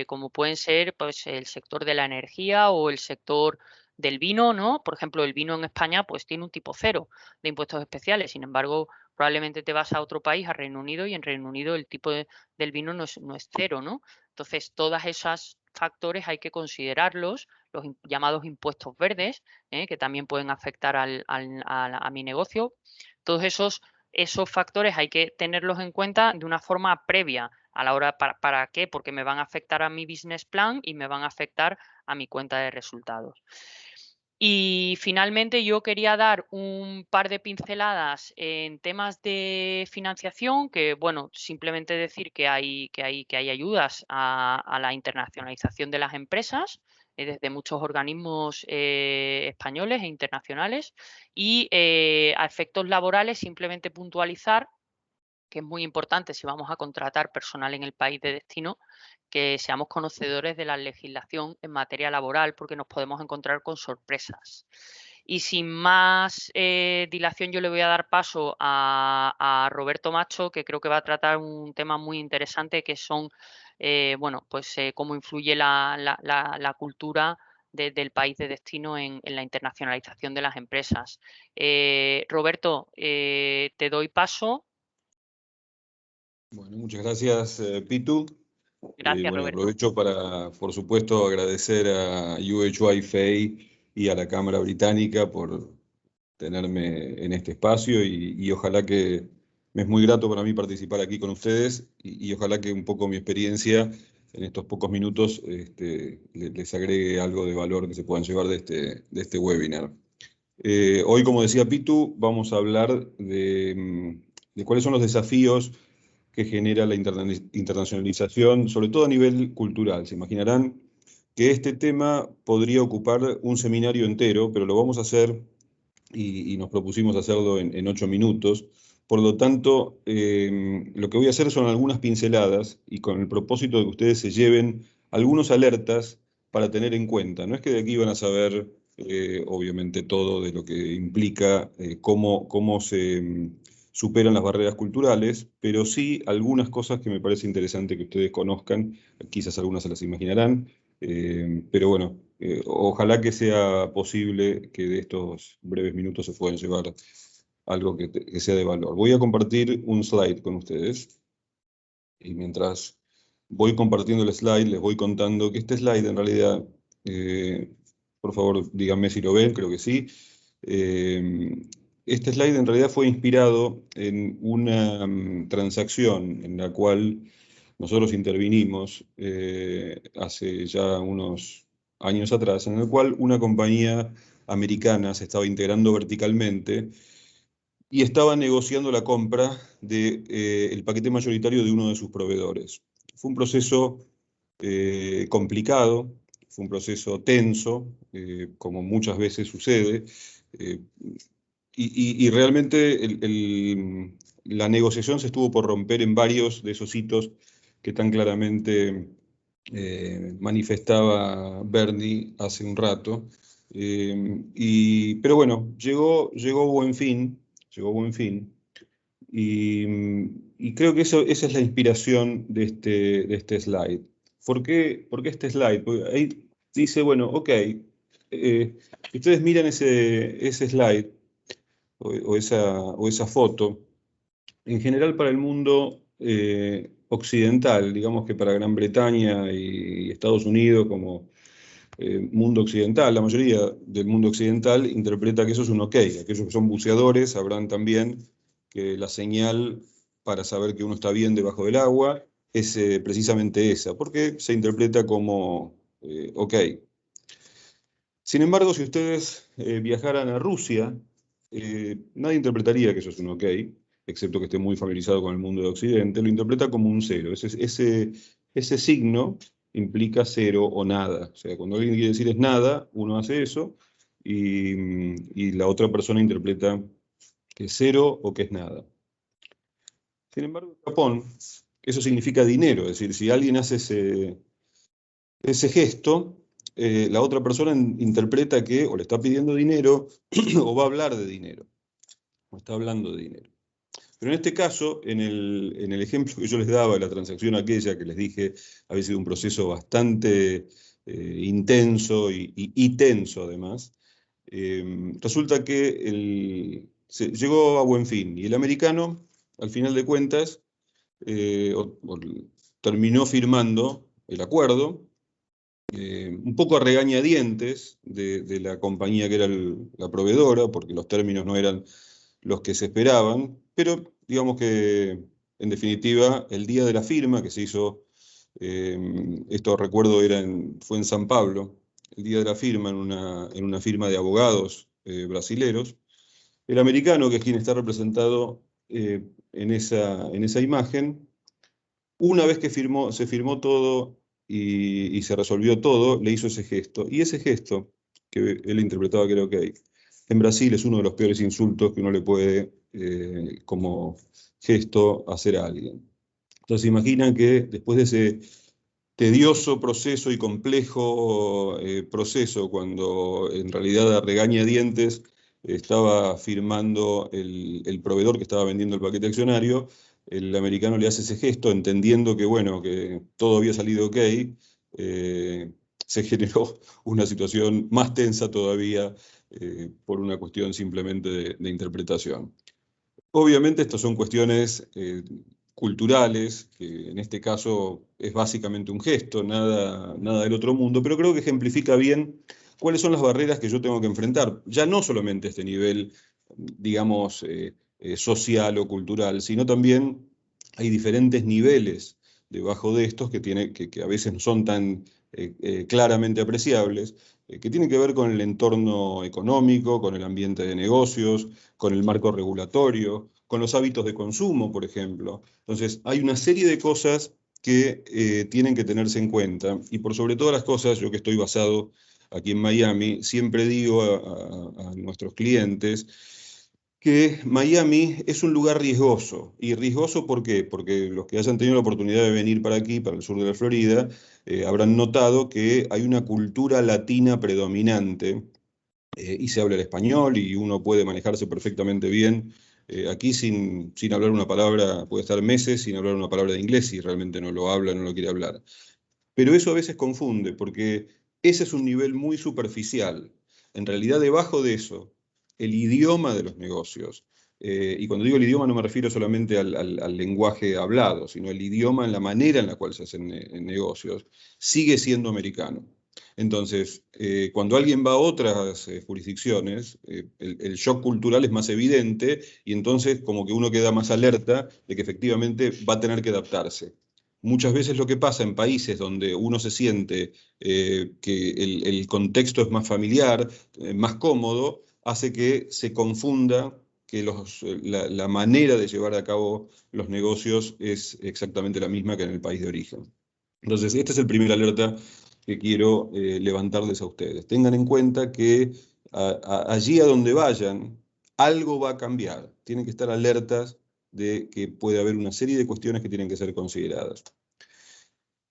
como pueden ser pues, el sector de la energía o el sector del vino, ¿no? Por ejemplo, el vino en España pues tiene un tipo 0 de impuestos especiales, sin embargo, probablemente te vas a otro país, a Reino Unido, y en Reino Unido el tipo del vino no es 0, ¿no? Entonces, todos esos factores hay que considerarlos, los llamados impuestos verdes, que también pueden afectar a mi negocio. Todos esos factores hay que tenerlos en cuenta de una forma previa a la hora, ¿para qué? Porque me van a afectar a mi business plan y me van a afectar a mi cuenta de resultados. Y finalmente yo quería dar un par de pinceladas en temas de financiación, que bueno, simplemente decir que hay ayudas a la internacionalización de las empresas desde muchos organismos españoles e internacionales y a efectos laborales simplemente puntualizar que es muy importante si vamos a contratar personal en el país de destino, que seamos conocedores de la legislación en materia laboral, porque nos podemos encontrar con sorpresas. Y sin más dilación, yo le voy a dar paso a Roberto Macho, que creo que va a tratar un tema muy interesante, que son, cómo influye la cultura del país de destino en la internacionalización de las empresas. Roberto, te doy paso. Bueno, muchas gracias, Pitu. Gracias, Bueno, Roberto. aprovecho para, por supuesto, agradecer a UHY FEI y a la Cámara Británica por tenerme en este espacio y ojalá que me es muy grato para mí participar aquí con ustedes y ojalá que un poco mi experiencia en estos pocos minutos les agregue algo de valor que se puedan llevar de este webinar. Hoy, como decía Pitu, vamos a hablar de cuáles son los desafíos que genera la internacionalización, sobre todo a nivel cultural. Se imaginarán que este tema podría ocupar un seminario entero, pero lo vamos a hacer y nos propusimos hacerlo en 8 minutos. Por lo tanto, lo que voy a hacer son algunas pinceladas y con el propósito de que ustedes se lleven algunos alertas para tener en cuenta. No es que de aquí van a saber, obviamente, todo de lo que implica cómo se superan las barreras culturales, pero sí algunas cosas que me parece interesante que ustedes conozcan, quizás algunas se las imaginarán, pero bueno, ojalá que sea posible que de estos breves minutos se puedan llevar algo que sea de valor. Voy a compartir un slide con ustedes y mientras voy compartiendo el slide les voy contando que este slide en realidad, por favor díganme si lo ven, creo que sí. Este slide en realidad fue inspirado en una transacción en la cual nosotros intervinimos hace ya unos años atrás, en el cual una compañía americana se estaba integrando verticalmente y estaba negociando la compra del paquete mayoritario de uno de sus proveedores. Fue un proceso complicado, fue un proceso tenso, como muchas veces sucede, y realmente la negociación se estuvo por romper en varios de esos hitos que tan claramente manifestaba Bernie hace un rato. Pero bueno, llegó buen fin, y creo que esa es la inspiración de este slide. ¿Por qué este slide? Porque ahí dice, bueno, ok, si ustedes miran ese slide o esa foto, en general para el mundo occidental, digamos que para Gran Bretaña y Estados Unidos como mundo occidental, la mayoría del mundo occidental interpreta que eso es un ok. Aquellos que son buceadores sabrán también que la señal para saber que uno está bien debajo del agua es precisamente esa, porque se interpreta como ok. Sin embargo, si ustedes viajaran a Rusia, nadie interpretaría que eso es un ok, excepto que esté muy familiarizado con el mundo de Occidente, lo interpreta como un cero. Ese signo implica cero o nada. O sea, cuando alguien quiere decir es nada, uno hace eso, y la otra persona interpreta que es cero o que es nada. Sin embargo, en Japón, eso significa dinero. Es decir, si alguien hace ese gesto, la otra persona interpreta que o le está pidiendo dinero o va a hablar de dinero, o está hablando de dinero. Pero en este caso, en el ejemplo que yo les daba de la transacción aquella que les dije había sido un proceso bastante intenso y tenso además, resulta que llegó a buen fin y el americano, al final de cuentas, terminó firmando el acuerdo, un poco a regañadientes de la compañía que era la proveedora, porque los términos no eran los que se esperaban, pero digamos que en definitiva el día de la firma que se hizo, esto recuerdo fue en San Pablo, el día de la firma en una firma de abogados brasileros, el americano, que es quien está representado en esa imagen, una vez que se firmó todo y se resolvió todo, le hizo ese gesto. Y ese gesto, que él interpretaba que era ok, en Brasil es uno de los peores insultos que uno le puede, como gesto, hacer a alguien. Entonces imaginan que después de ese tedioso proceso y complejo proceso, cuando en realidad a regañadientes estaba firmando el proveedor que estaba vendiendo el paquete accionario, el americano le hace ese gesto entendiendo que, bueno, que todo había salido ok, se generó una situación más tensa todavía por una cuestión simplemente de interpretación. Obviamente estas son cuestiones culturales, que en este caso es básicamente un gesto, nada del otro mundo, pero creo que ejemplifica bien cuáles son las barreras que yo tengo que enfrentar, ya no solamente a este nivel, digamos, social o cultural, sino también hay diferentes niveles debajo de estos que a veces no son tan claramente apreciables, que tienen que ver con el entorno económico, con el ambiente de negocios, con el marco regulatorio, con los hábitos de consumo, por ejemplo. Entonces, hay una serie de cosas que tienen que tenerse en cuenta, y por sobre todas las cosas, yo que estoy basado aquí en Miami, siempre digo a nuestros clientes que Miami es un lugar riesgoso. ¿Y riesgoso por qué? Porque los que hayan tenido la oportunidad de venir para aquí, para el sur de la Florida, habrán notado que hay una cultura latina predominante, y se habla el español y uno puede manejarse perfectamente bien aquí sin hablar una palabra, puede estar meses sin hablar una palabra de inglés si realmente no lo habla, no lo quiere hablar. Pero eso a veces confunde, porque ese es un nivel muy superficial. En realidad, debajo de eso, el idioma de los negocios, y cuando digo el idioma no me refiero solamente al lenguaje hablado, sino el idioma en la manera en la cual se hacen negocios, sigue siendo americano. Entonces, cuando alguien va a otras jurisdicciones, el shock cultural es más evidente y entonces como que uno queda más alerta de que efectivamente va a tener que adaptarse. Muchas veces lo que pasa en países donde uno se siente que el contexto es más familiar, más cómodo, hace que se confunda que la manera de llevar a cabo los negocios es exactamente la misma que en el país de origen. Entonces, este es el primer alerta que quiero levantarles a ustedes. Tengan en cuenta que allí a donde vayan, algo va a cambiar. Tienen que estar alertas de que puede haber una serie de cuestiones que tienen que ser consideradas.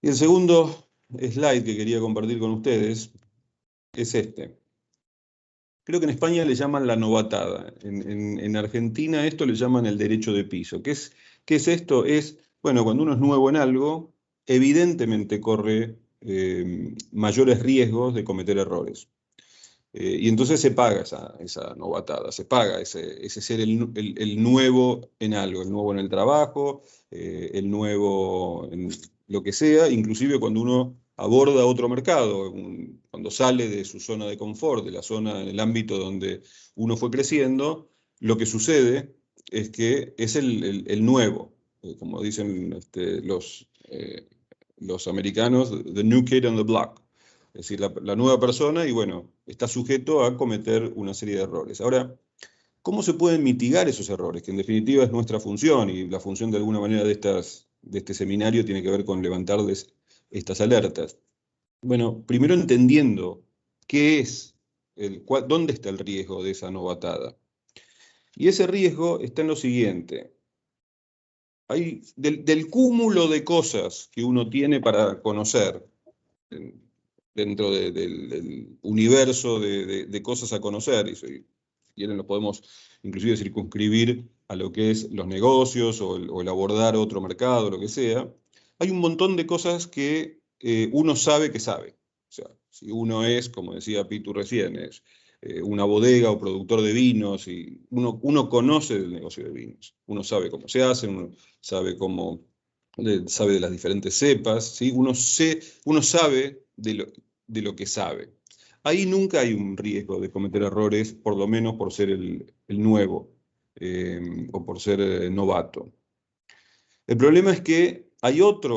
Y el segundo slide que quería compartir con ustedes es este. Creo que en España le llaman la novatada. En Argentina esto le llaman el derecho de piso. ¿Qué es esto? Bueno, cuando uno es nuevo en algo, evidentemente corre mayores riesgos de cometer errores. Y entonces se paga esa novatada, se paga ese ser el nuevo en algo, el nuevo en el trabajo, el nuevo en lo que sea, inclusive cuando uno aborda otro mercado, cuando sale de su zona de confort, de la zona, en el ámbito donde uno fue creciendo, lo que sucede es que es el nuevo, como dicen los americanos, the new kid on the block. Es decir, la nueva persona, y bueno, está sujeto a cometer una serie de errores. Ahora, ¿cómo se pueden mitigar esos errores? Que en definitiva es nuestra función, y la función de alguna manera de este seminario tiene que ver con levantarles estas alertas. Bueno, primero entendiendo qué es, dónde está el riesgo de esa novatada. Y ese riesgo está en lo siguiente. Hay del cúmulo de cosas que uno tiene para conocer, dentro del universo de cosas a conocer, y si quieren lo podemos inclusive circunscribir a lo que es los negocios o el abordar otro mercado, lo que sea, hay un montón de cosas que uno sabe que sabe. O sea, si uno es, como decía Pitu recién, es una bodega o productor de vinos, y uno conoce el negocio de vinos, uno sabe cómo se hacen, uno sabe sabe de las diferentes cepas, ¿sí? Uno sabe de lo que sabe. Ahí nunca hay un riesgo de cometer errores, por lo menos por ser el nuevo o por ser novato. El problema es que hay otra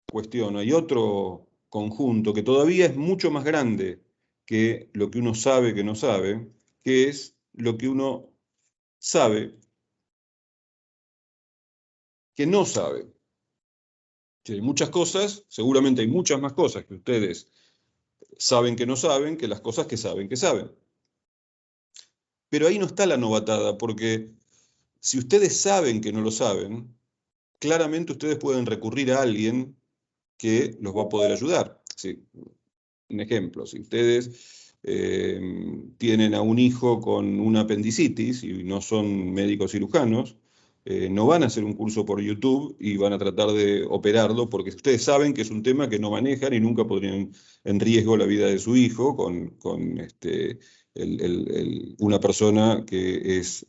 cuestión, hay otro conjunto que todavía es mucho más grande que lo que uno sabe que no sabe, que es lo que uno sabe que no sabe. Hay muchas cosas, seguramente hay muchas más cosas que ustedes saben que no saben que las cosas que saben que saben. Pero ahí no está la novatada, porque si ustedes saben que no lo saben, claramente ustedes pueden recurrir a alguien que los va a poder ayudar. Sí. Un ejemplo, si ustedes tienen a un hijo con una apendicitis y no son médicos cirujanos, no van a hacer un curso por YouTube y van a tratar de operarlo, porque ustedes saben que es un tema que no manejan y nunca podrían en riesgo la vida de su hijo con una persona que es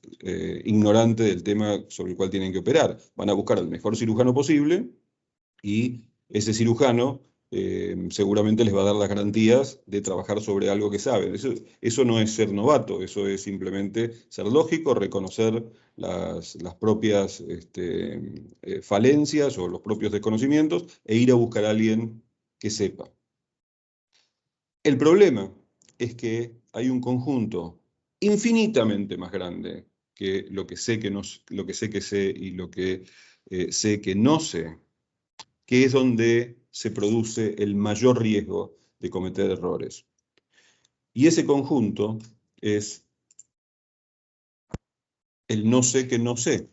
ignorante del tema sobre el cual tienen que operar. Van a buscar al mejor cirujano posible, y ese cirujano seguramente les va a dar las garantías de trabajar sobre algo que saben. Eso no es ser novato, eso es simplemente ser lógico, reconocer las propias falencias o los propios desconocimientos e ir a buscar a alguien que sepa. El problema es que hay un conjunto infinitamente más grande que lo que sé que sé y lo que sé que no sé, que es donde se produce el mayor riesgo de cometer errores. Y ese conjunto es el no sé que no sé.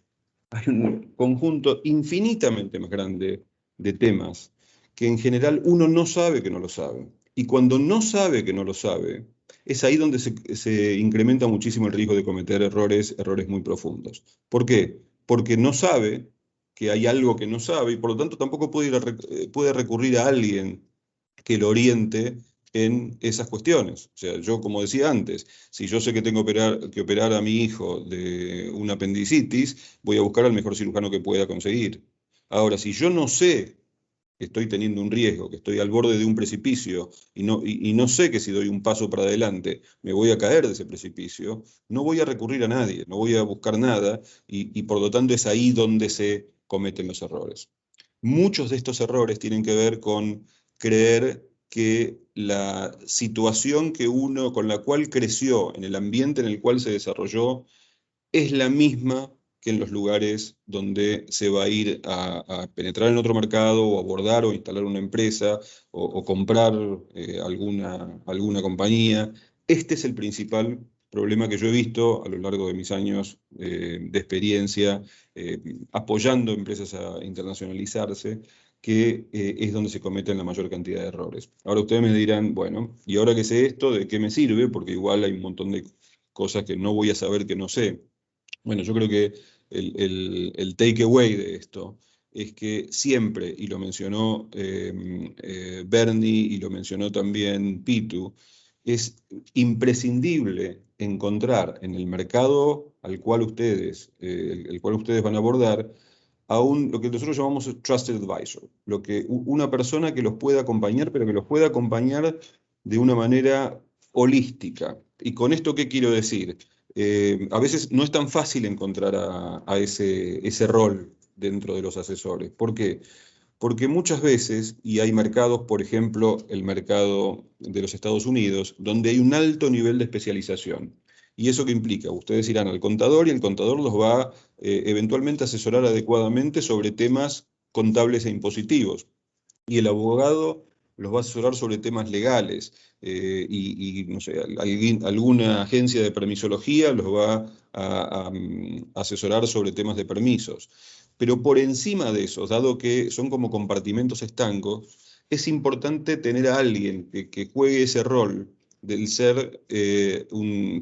Hay un conjunto infinitamente más grande de temas que en general uno no sabe que no lo sabe. Y cuando no sabe que no lo sabe, es ahí donde se incrementa muchísimo el riesgo de cometer errores muy profundos. ¿Por qué? Porque no sabe que hay algo que no sabe, y por lo tanto tampoco puede recurrir a alguien que lo oriente en esas cuestiones. O sea, yo, como decía antes, si yo sé que tengo que operar a mi hijo de una apendicitis, voy a buscar al mejor cirujano que pueda conseguir. Ahora, si yo no sé que estoy teniendo un riesgo, que estoy al borde de un precipicio y no sé que si doy un paso para adelante me voy a caer de ese precipicio, no voy a recurrir a nadie, no voy a buscar nada, y por lo tanto es ahí donde se cometen los errores. Muchos de estos errores tienen que ver con creer que la situación con la cual creció, en el ambiente en el cual se desarrolló, es la misma que en los lugares donde se va a ir a penetrar en otro mercado, o abordar o instalar una empresa, o comprar alguna compañía. Este es el principal problema que yo he visto a lo largo de mis años de experiencia apoyando empresas a internacionalizarse, que es donde se cometen la mayor cantidad de errores. Ahora ustedes me dirán, bueno, ¿y ahora que sé esto, de qué me sirve? Porque igual hay un montón de cosas que no voy a saber que no sé. Bueno, yo creo que el takeaway de esto es que siempre, y lo mencionó Bernie y lo mencionó también Pitu, es imprescindible encontrar en el mercado al cual ustedes, el cual ustedes van a abordar, lo que nosotros llamamos Trusted Advisor, una persona que los pueda acompañar, pero que los pueda acompañar de una manera holística. ¿Y con esto qué quiero decir? A veces no es tan fácil encontrar a ese rol dentro de los asesores. ¿Por qué? Porque muchas veces, y hay mercados, por ejemplo, el mercado de los Estados Unidos, donde hay un alto nivel de especialización. ¿Y eso qué implica? Ustedes irán al contador y el contador los va eventualmente a asesorar adecuadamente sobre temas contables e impositivos. Y el abogado los va a asesorar sobre temas legales. No sé, alguna agencia de permisología los va a asesorar sobre temas de permisos. Pero por encima de eso, dado que son como compartimentos estancos, es importante tener a alguien que juegue ese rol del ser,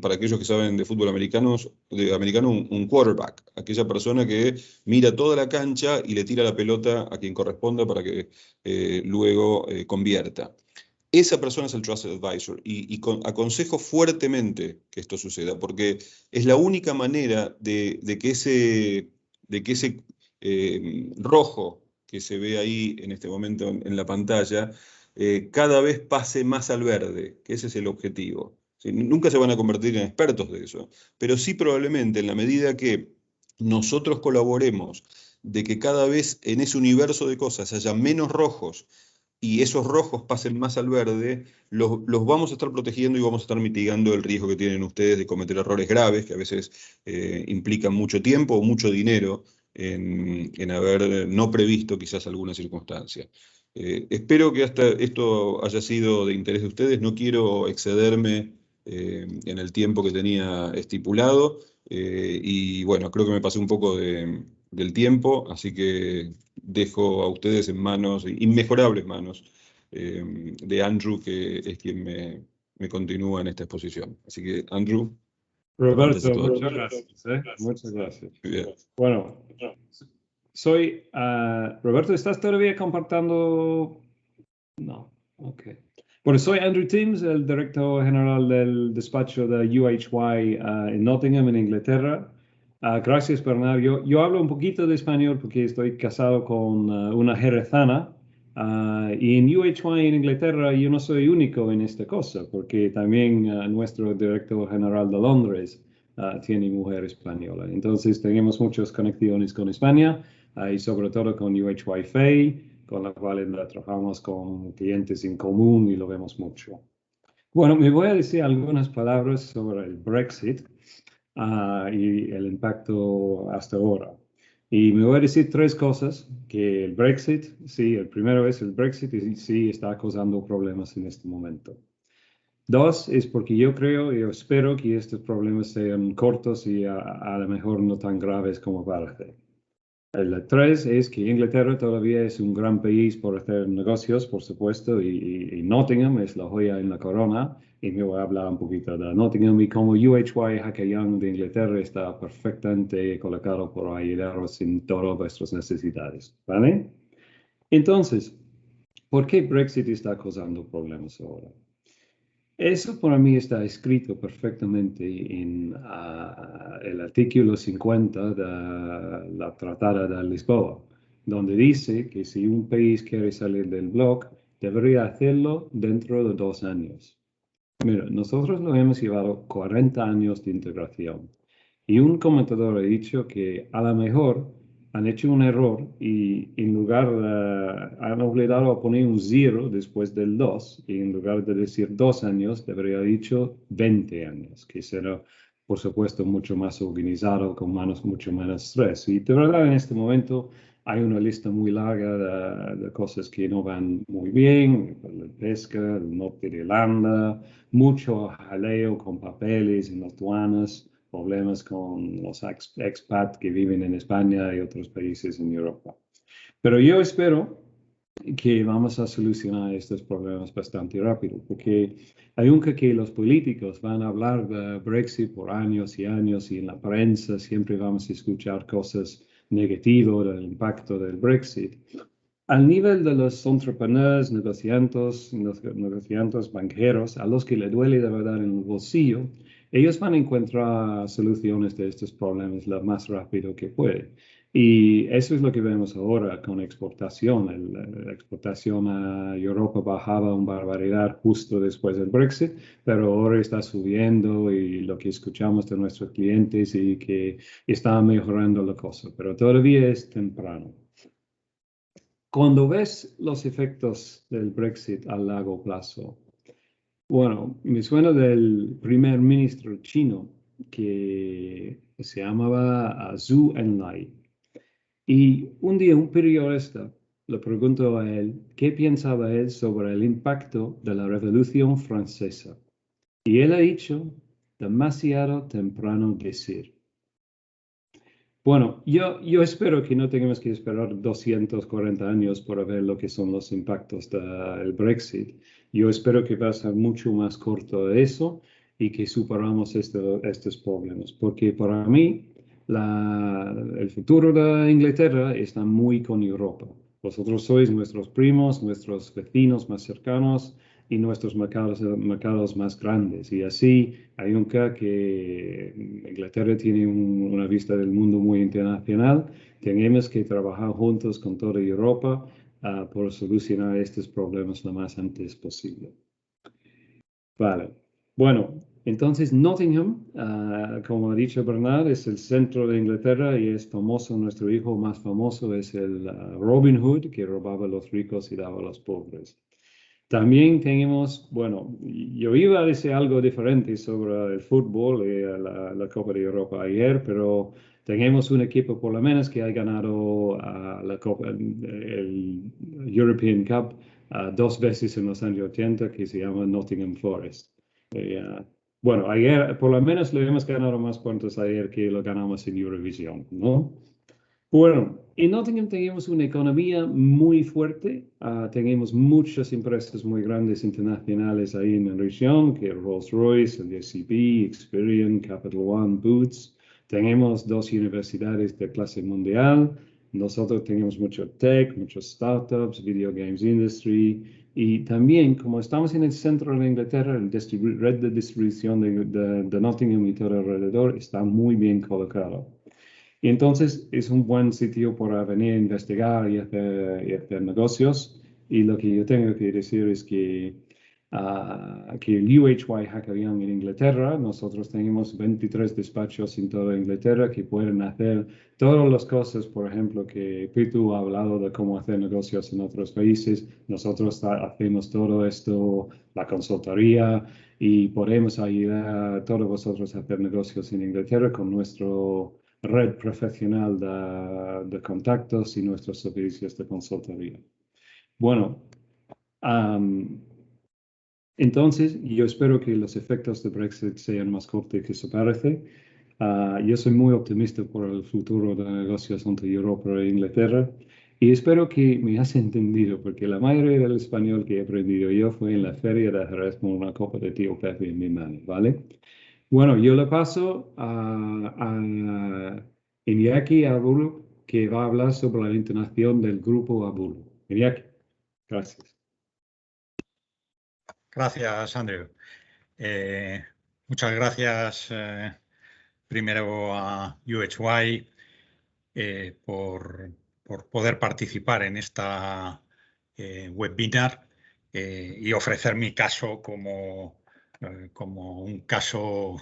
para aquellos que saben de fútbol americano, un quarterback, aquella persona que mira toda la cancha y le tira la pelota a quien corresponda para que luego convierta. Esa persona es el Trusted Advisor y aconsejo fuertemente que esto suceda, porque es la única manera de que ese rojo que se ve ahí en este momento en la pantalla, cada vez pase más al verde, que ese es el objetivo. ¿Sí? Nunca se van a convertir en expertos de eso, pero sí probablemente en la medida que nosotros colaboremos de que cada vez en ese universo de cosas haya menos rojos y esos rojos pasen más al verde, los vamos a estar protegiendo y vamos a estar mitigando el riesgo que tienen ustedes de cometer errores graves, que a veces implican mucho tiempo o mucho dinero en haber no previsto quizás alguna circunstancia. Espero que hasta esto haya sido de interés de ustedes. No quiero excederme en el tiempo que tenía estipulado. Y bueno, creo que me pasé un poco del tiempo, así que dejo a ustedes en manos, inmejorables manos, de Andrew, que es quien me continúa en esta exposición. Así que, Andrew. Roberto, muchas gracias. Muchas gracias. Bien. Bueno, soy Roberto, ¿estás todavía compartiendo? No, ok. Bueno, soy Andrew Timms, el director general del despacho de UHY en Nottingham, en Inglaterra. Gracias, Bernardo. Yo hablo un poquito de español porque estoy casado con una jerezana. Y en UHY en Inglaterra yo no soy único en esta cosa, porque también nuestro director general de Londres tiene mujer española. Entonces tenemos muchas conexiones con España y sobre todo con UHY FEI, con la cual trabajamos con clientes en común y lo vemos mucho. Bueno, me voy a decir algunas palabras sobre el Brexit y el impacto hasta ahora. Y me voy a decir tres cosas, que el Brexit, sí, el primero es el Brexit y sí está causando problemas en este momento. Dos, es porque yo espero que estos problemas sean cortos y a lo mejor no tan graves como parece. El tres es que Inglaterra todavía es un gran país por hacer negocios, por supuesto, y Nottingham es la joya en la corona. Y me voy a hablar un poquito de Nottingham y cómo UHY Hackett Young de Inglaterra está perfectamente colocado por ayudaros en todas vuestras necesidades, ¿vale? Entonces, ¿por qué Brexit está causando problemas ahora? Eso para mí está escrito perfectamente en el artículo 50 de la Tratado de Lisboa, donde dice que si un país quiere salir del bloque, debería hacerlo dentro de 2 años. Mira, nosotros lo hemos llevado 40 años de integración y un comentador ha dicho que a lo mejor han hecho un error y en lugar han obligado a poner un 0 después del 2 y en lugar de decir 2 años debería haber dicho 20 años, que será por supuesto mucho más organizado, con mucho menos estrés. Y de verdad en este momento hay una lista muy larga de cosas que no van muy bien, la pesca, el norte de Irlanda, mucho jaleo con papeles en las aduanas, problemas con los expats que viven en España y otros países en Europa. Pero yo espero que vamos a solucionar estos problemas bastante rápido, porque aunque que los políticos van a hablar de Brexit por años y años y en la prensa siempre vamos a escuchar cosas negativas del impacto del Brexit, al nivel de los entrepreneurs, negociantes, banqueros, a los que le duele de verdad en el bolsillo, ellos van a encontrar soluciones de estos problemas lo más rápido que pueden. Y eso es lo que vemos ahora con exportación. La exportación a Europa bajaba una barbaridad justo después del Brexit, pero ahora está subiendo y lo que escuchamos de nuestros clientes y que está mejorando la cosa, pero todavía es temprano. Cuando ves los efectos del Brexit a largo plazo, bueno, me suena del primer ministro chino que se llamaba Zhou Enlai. Y un día un periodista le preguntó a él qué pensaba él sobre el impacto de la Revolución Francesa. Y él ha dicho, demasiado temprano decir. Bueno, yo espero que no tengamos que esperar 240 años para ver lo que son los impactos del Brexit. Yo espero que va a ser mucho más corto de eso y que superamos estos problemas. Porque para mí, el futuro de Inglaterra está muy con Europa. Vosotros sois nuestros primos, nuestros vecinos más cercanos y nuestros mercados más grandes. Y así hay que Inglaterra tiene una vista del mundo muy internacional. Tenemos que trabajar juntos con toda Europa por solucionar estos problemas lo más antes posible. Vale. Bueno, entonces Nottingham, como ha dicho Bernard, es el centro de Inglaterra y es famoso. Nuestro hijo más famoso es el Robin Hood, que robaba a los ricos y daba a los pobres. También tenemos, bueno, yo iba a decir algo diferente sobre el fútbol y la Copa de Europa ayer, pero tenemos un equipo por lo menos que ha ganado la Copa, el European Cup 2 veces en los años 80, que se llama Nottingham Forest. Bueno, ayer por lo menos le hemos ganado más puntos ayer que lo ganamos en Eurovisión, ¿no? Bueno, en Nottingham tenemos una economía muy fuerte, tenemos muchas empresas muy grandes internacionales ahí en la región, que Rolls-Royce, el JCB, Experian, Capital One, Boots. Tenemos 2 universidades de clase mundial. Nosotros tenemos mucho tech, muchos startups, video games industry. Y también, como estamos en el centro de Inglaterra, la red de distribución de Nottingham y todo alrededor está muy bien colocado. Y entonces es un buen sitio para venir a investigar y hacer negocios. Y lo que yo tengo que decir es que el UHY Hackerian en Inglaterra, nosotros tenemos 23 despachos en toda Inglaterra que pueden hacer todas las cosas, por ejemplo, que Pitu ha hablado de cómo hacer negocios en otros países. Nosotros hacemos todo esto, la consultoría, y podemos ayudar a todos vosotros a hacer negocios en Inglaterra con nuestro red profesional de contactos y nuestros servicios de consultoría. Bueno, entonces yo espero que los efectos de Brexit sean más cortos que se parece. Yo soy muy optimista por el futuro de negocios entre Europa e Inglaterra y espero que me has entendido, porque la mayoría del español que he aprendido yo fue en la feria de Jerez con una copa de tío Pepe en mi mano, ¿vale? Bueno, yo le paso a Iñaki Abulu, que va a hablar sobre la internación del grupo Abulu. Iñaki, gracias. Gracias, Andrew. Muchas gracias primero a UHY por poder participar en esta webinar y ofrecer mi caso como un caso,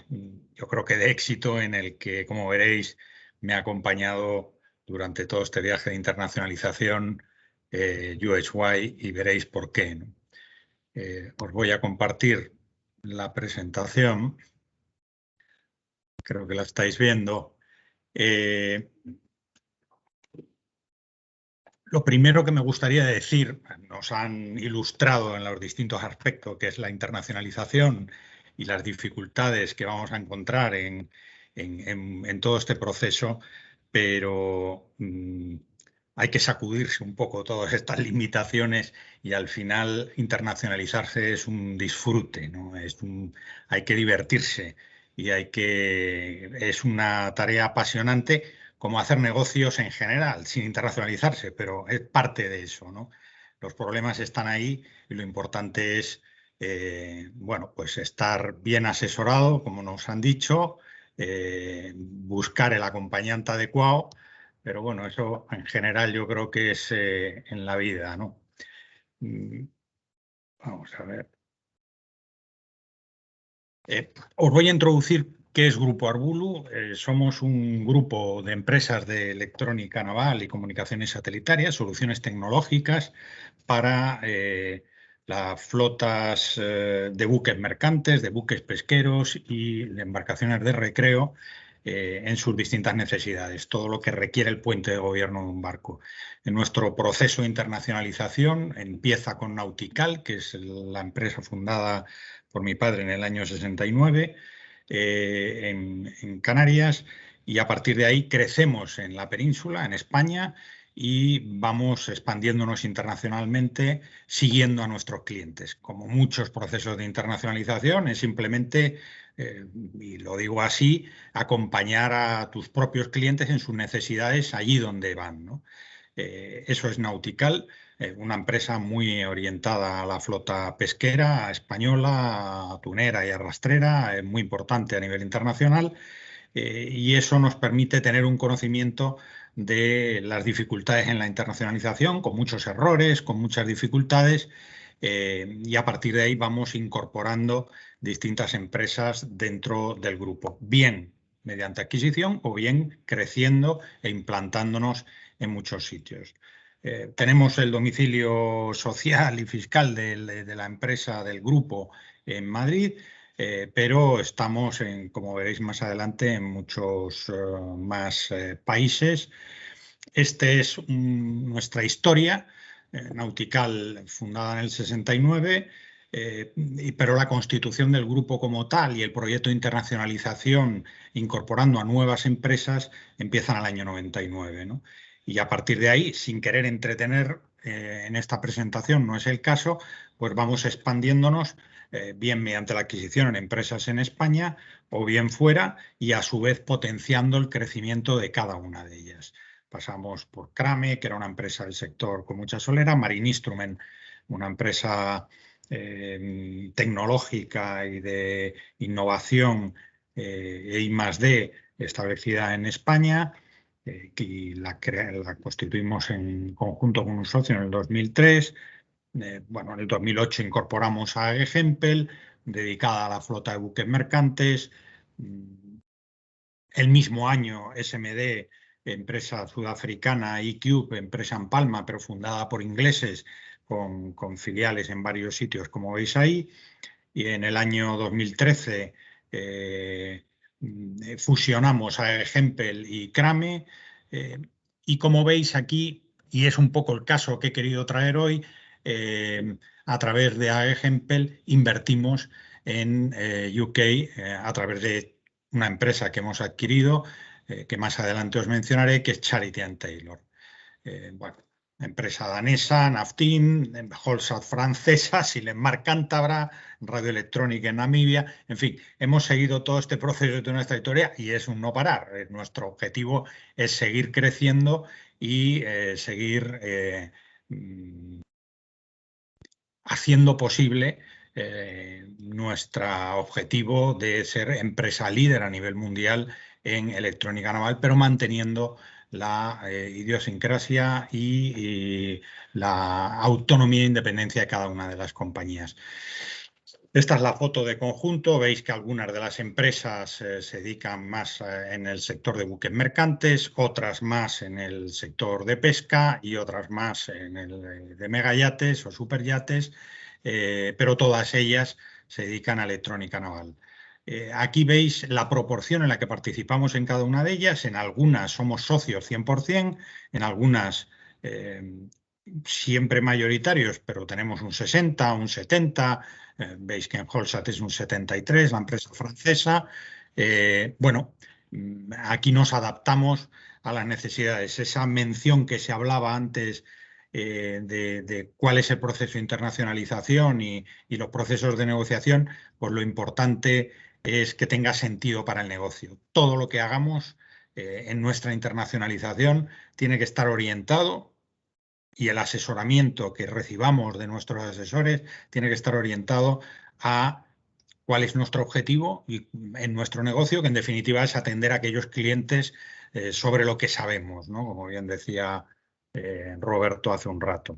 yo creo que de éxito, en el que, como veréis, me ha acompañado durante todo este viaje de internacionalización UHY, y veréis por qué, ¿no? Os voy a compartir la presentación. Creo que la estáis viendo. Lo primero que me gustaría decir, nos han ilustrado en los distintos aspectos que es la internacionalización y las dificultades que vamos a encontrar en todo este proceso, pero hay que sacudirse un poco todas estas limitaciones y al final internacionalizarse es un disfrute, ¿no? Hay que divertirse y es una tarea apasionante, como hacer negocios en general, sin internacionalizarse, pero es parte de eso, ¿no? Los problemas están ahí y lo importante es, bueno, pues estar bien asesorado, como nos han dicho, buscar el acompañante adecuado, pero bueno, eso en general yo creo que es en la vida, ¿no? Vamos a ver. Os voy a introducir qué es Grupo Arbulu. Somos un grupo de empresas de electrónica naval y comunicaciones satelitarias, soluciones tecnológicas para las flotas de buques mercantes, de buques pesqueros y de embarcaciones de recreo en sus distintas necesidades, todo lo que requiere el puente de gobierno de un barco. En nuestro proceso de internacionalización empieza con Nautical, que es la empresa fundada por mi padre en el año 69 en Canarias, y a partir de ahí crecemos en la península, en España, y vamos expandiéndonos internacionalmente siguiendo a nuestros clientes. Como muchos procesos de internacionalización, es simplemente, y lo digo así, acompañar a tus propios clientes en sus necesidades allí donde van, ¿no? Eso es Nautical, una empresa muy orientada a la flota pesquera española, atunera y arrastrera, muy importante a nivel internacional, y eso nos permite tener un conocimiento de las dificultades en la internacionalización, con muchos errores, con muchas dificultades, y a partir de ahí vamos incorporando distintas empresas dentro del grupo, bien mediante adquisición o bien creciendo e implantándonos en muchos sitios. Tenemos el domicilio social y fiscal de la empresa, del grupo, en Madrid, pero estamos, como veréis más adelante, en muchos más países. Esta es nuestra historia. Nautical, fundada en el 69, pero la constitución del grupo como tal y el proyecto de internacionalización incorporando a nuevas empresas empiezan al año 99, ¿no? Y a partir de ahí, sin querer entretener en esta presentación, no es el caso, pues vamos expandiéndonos bien mediante la adquisición en empresas en España o bien fuera, y a su vez potenciando el crecimiento de cada una de ellas. Pasamos por Crame, que era una empresa del sector con mucha solera, Marine Instrument, una empresa tecnológica y de innovación e I+D establecida en España, que la constituimos en conjunto con un socio en el 2003. Bueno, en el 2008 incorporamos a AG Hempel, dedicada a la flota de buques mercantes. El mismo año, SMD, empresa sudafricana, eCube, empresa en Palma, pero fundada por ingleses, con filiales en varios sitios, como veis ahí. Y en el año 2013 fusionamos a Hempel y Crame. Y como veis aquí, y es un poco el caso que he querido traer hoy, a través de AG Hempel invertimos en UK a través de una empresa que hemos adquirido, que más adelante os mencionaré, que es Charity & Taylor. Bueno, empresa danesa, Naftin, Holsat francesa, Silenmar cántabra, radioelectrónica en Namibia. En fin, hemos seguido todo este proceso de nuestra historia y es un no parar. Nuestro objetivo es seguir creciendo y seguir haciendo posible nuestro objetivo de ser empresa líder a nivel mundial en electrónica naval, pero manteniendo la idiosincrasia y la autonomía e independencia de cada una de las compañías. Esta es la foto de conjunto. Veis que algunas de las empresas se dedican más en el sector de buques mercantes, otras más en el sector de pesca y otras más en el de megayates o superyates, pero todas ellas se dedican a electrónica naval. Aquí veis la proporción en la que participamos en cada una de ellas. En algunas somos socios 100%, en algunas siempre mayoritarios, pero tenemos un 60, un 70, veis que en Holsat es un 73, la empresa francesa. Bueno, aquí nos adaptamos a las necesidades. Esa mención que se hablaba antes de cuál es el proceso de internacionalización y los procesos de negociación, pues lo importante es que tenga sentido para el negocio. Todo lo que hagamos en nuestra internacionalización tiene que estar orientado, y el asesoramiento que recibamos de nuestros asesores tiene que estar orientado a cuál es nuestro objetivo en nuestro negocio, que en definitiva es atender a aquellos clientes sobre lo que sabemos, ¿no? Como bien decía Roberto hace un rato.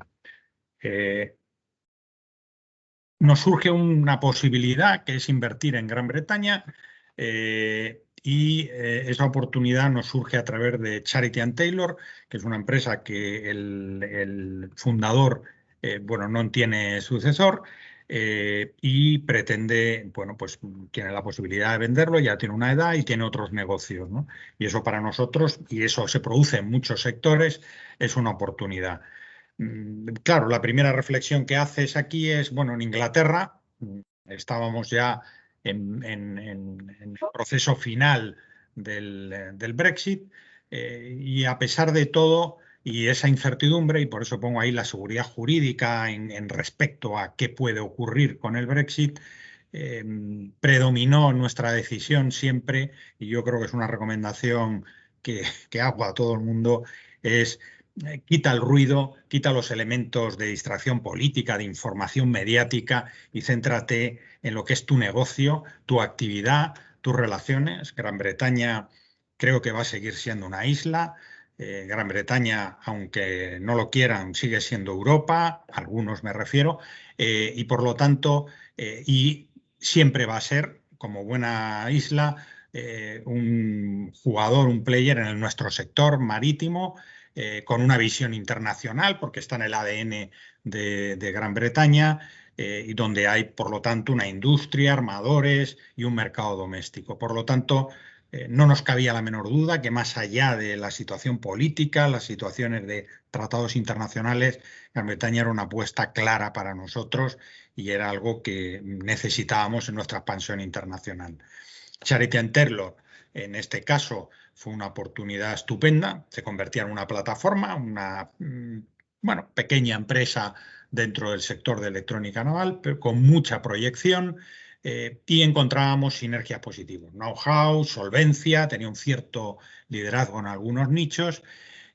Nos surge una posibilidad que es invertir en Gran Bretaña y esa oportunidad nos surge a través de Charity & Taylor, que es una empresa que el fundador bueno, no tiene sucesor y pretende, bueno, pues tiene la posibilidad de venderlo, ya tiene una edad y tiene otros negocios, ¿no? Y eso para nosotros, y eso se produce en muchos sectores, es una oportunidad. Claro, la primera reflexión que haces aquí es, bueno, en Inglaterra estábamos ya en el proceso final del Brexit y a pesar de todo y esa incertidumbre, y por eso pongo ahí la seguridad jurídica en respecto a qué puede ocurrir con el Brexit, predominó nuestra decisión siempre, y yo creo que es una recomendación que hago a todo el mundo, es quita el ruido, quita los elementos de distracción política, de información mediática y céntrate en lo que es tu negocio, tu actividad, tus relaciones. Gran Bretaña creo que va a seguir siendo una isla. Gran Bretaña, aunque no lo quieran, sigue siendo Europa, algunos me refiero, y por lo tanto, y siempre va a ser, como buena isla, un jugador, un player en nuestro sector marítimo, con una visión internacional, porque está en el ADN de Gran Bretaña, y donde hay, por lo tanto, una industria, armadores y un mercado doméstico. Por lo tanto, no nos cabía la menor duda que más allá de la situación política, las situaciones de tratados internacionales, Gran Bretaña era una apuesta clara para nosotros y era algo que necesitábamos en nuestra expansión internacional. Charity & Taylor, en este caso, fue una oportunidad estupenda, se convertía en una plataforma, una bueno, pequeña empresa dentro del sector de electrónica naval, pero con mucha proyección y encontrábamos sinergias positivas. Know-how, solvencia, tenía un cierto liderazgo en algunos nichos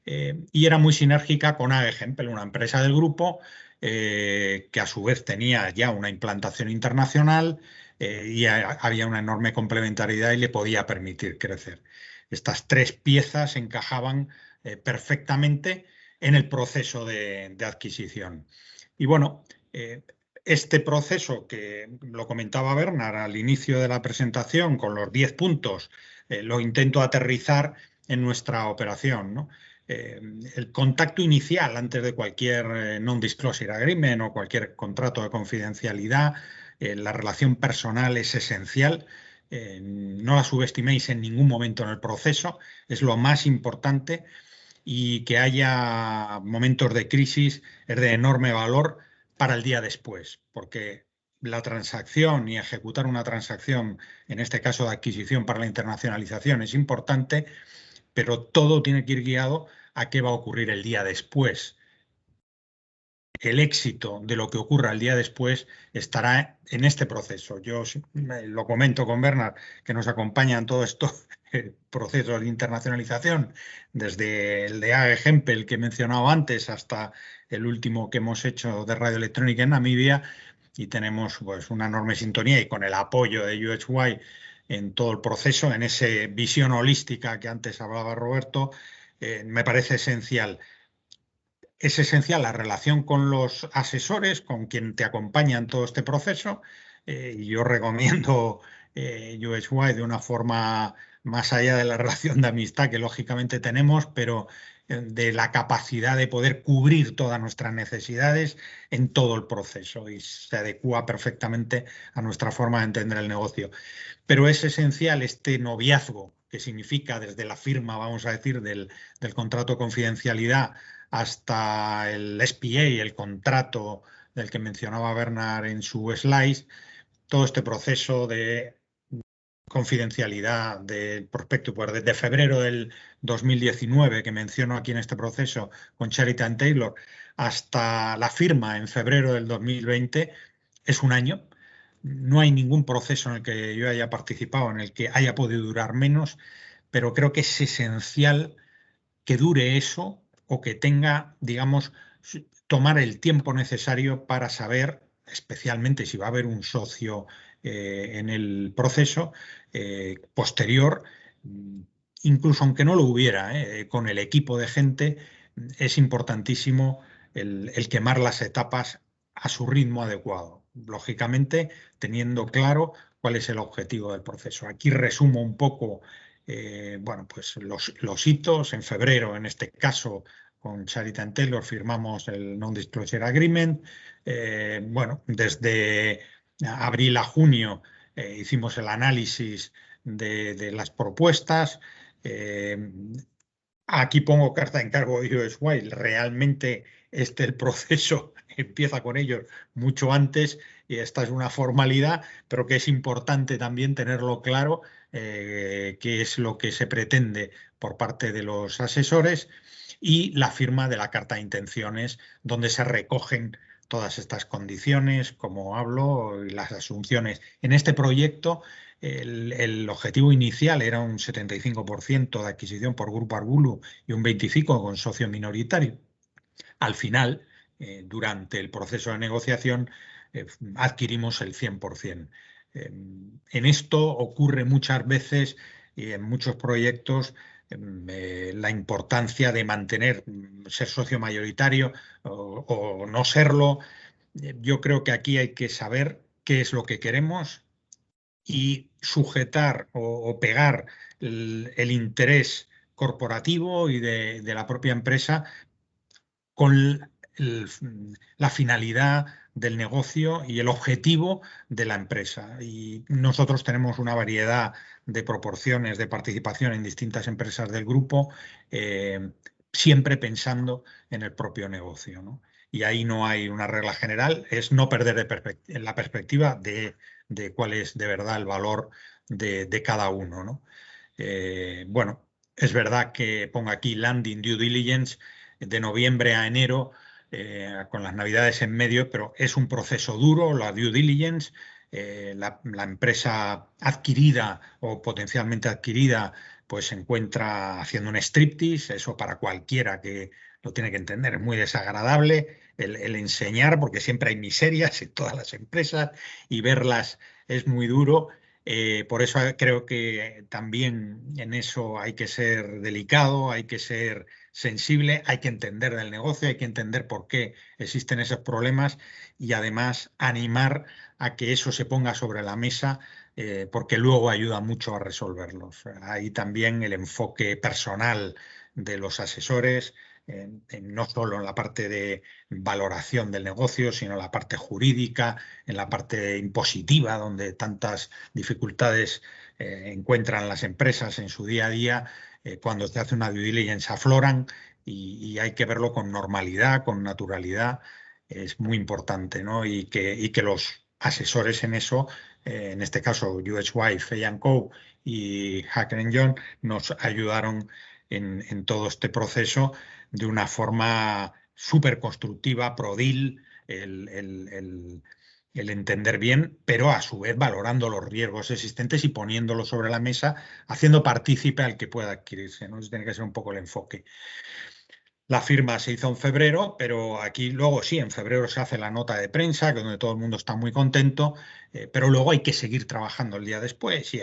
y era muy sinérgica con AG Hempel, una empresa del grupo que a su vez tenía ya una implantación internacional y había una enorme complementariedad y le podía permitir crecer. Estas tres piezas encajaban perfectamente en el proceso de adquisición. Y bueno, este proceso que lo comentaba Bernard al inicio de la presentación con los 10 puntos, lo intento aterrizar en nuestra operación, ¿no? El contacto inicial antes de cualquier non-disclosure agreement o cualquier contrato de confidencialidad, la relación personal es esencial. No la subestiméis en ningún momento en el proceso, es lo más importante, y que haya momentos de crisis es de enorme valor para el día después, porque la transacción y ejecutar una transacción, en este caso de adquisición para la internacionalización, es importante, pero todo tiene que ir guiado a qué va a ocurrir el día después. El éxito de lo que ocurra el día después estará en este proceso. Yo lo comento con Bernard, que nos acompaña en todo esto, procesos de internacionalización, desde el de AG Hempel que he mencionado antes hasta el último que hemos hecho de radioelectrónica en Namibia, y tenemos pues una enorme sintonía y con el apoyo de UHY en todo el proceso, en esa visión holística que antes hablaba Roberto, me parece esencial. Es esencial la relación con los asesores, con quien te acompaña en todo este proceso. Y yo recomiendo UHY de una forma más allá de la relación de amistad que lógicamente tenemos, pero de la capacidad de poder cubrir todas nuestras necesidades en todo el proceso y se adecúa perfectamente a nuestra forma de entender el negocio. Pero es esencial este noviazgo, que significa desde la firma, vamos a decir, del contrato de confidencialidad hasta el SPA, el contrato del que mencionaba Bernard en su slide, todo este proceso de confidencialidad del prospecto, pues desde febrero del 2019, que menciono aquí en este proceso con Charity & Taylor, hasta la firma en febrero del 2020, es un año. No hay ningún proceso en el que yo haya participado en el que haya podido durar menos, pero creo que es esencial que dure eso o que tenga, digamos, tomar el tiempo necesario para saber, especialmente si va a haber un socio en el proceso posterior, incluso aunque no lo hubiera, con el equipo de gente, es importantísimo el quemar las etapas a su ritmo adecuado, lógicamente teniendo claro cuál es el objetivo del proceso. Aquí resumo un poco bueno, pues los hitos. En febrero, en este caso, con Charity and Taylor firmamos el Non-Disclosure Agreement. Bueno, desde abril a junio hicimos el análisis de las propuestas. Aquí pongo carta en cargo de USY. Realmente el proceso empieza con ellos mucho antes y esta es una formalidad, pero que es importante también tenerlo claro qué es lo que se pretende por parte de los asesores y la firma de la carta de intenciones donde se recogen todas estas condiciones, como hablo, y las asunciones. En este proyecto el objetivo inicial era un 75% de adquisición por Grupo Argulu y un 25% con socio minoritario. Al final, durante el proceso de negociación, adquirimos el 100%. En esto ocurre muchas veces y en muchos proyectos la importancia de mantener, ser socio mayoritario o no serlo. Yo creo que aquí hay que saber qué es lo que queremos y sujetar o pegar el interés corporativo y de la propia empresa con la finalidad del negocio y el objetivo de la empresa. Y nosotros tenemos una variedad de proporciones de participación en distintas empresas del grupo, siempre pensando en el propio negocio, ¿no? Y ahí no hay una regla general, es no perder la perspectiva de cuál es de verdad el valor de cada uno, ¿no? Bueno, es verdad que pongo aquí landing due diligence de noviembre a enero, con las navidades en medio, pero es un proceso duro, la due diligence. La empresa adquirida o potencialmente adquirida pues se encuentra haciendo un striptease, eso para cualquiera que lo tiene que entender, es muy desagradable el enseñar porque siempre hay miserias en todas las empresas y verlas es muy duro. Por eso creo que también en eso hay que ser delicado, hay que ser sensible, hay que entender del negocio, hay que entender por qué existen esos problemas y además animar a que eso se ponga sobre la mesa porque luego ayuda mucho a resolverlos. Ahí también el enfoque personal de los asesores, no solo en la parte de valoración del negocio, sino en la parte jurídica, en la parte impositiva, donde tantas dificultades encuentran las empresas en su día a día. Cuando se hace una due diligence afloran y hay que verlo con normalidad, con naturalidad. Es muy importante, ¿no? Y que los asesores en eso, en este caso USY, Fay & Co y Hacker & John, nos ayudaron en todo este proceso de una forma súper constructiva, pro deal, el entender bien, pero a su vez valorando los riesgos existentes y poniéndolos sobre la mesa, haciendo partícipe al que pueda adquirirse, ¿no? Eso tiene que ser un poco el enfoque. La firma se hizo en febrero, pero aquí luego sí, en febrero se hace la nota de prensa, que donde todo el mundo está muy contento, pero luego hay que seguir trabajando el día después y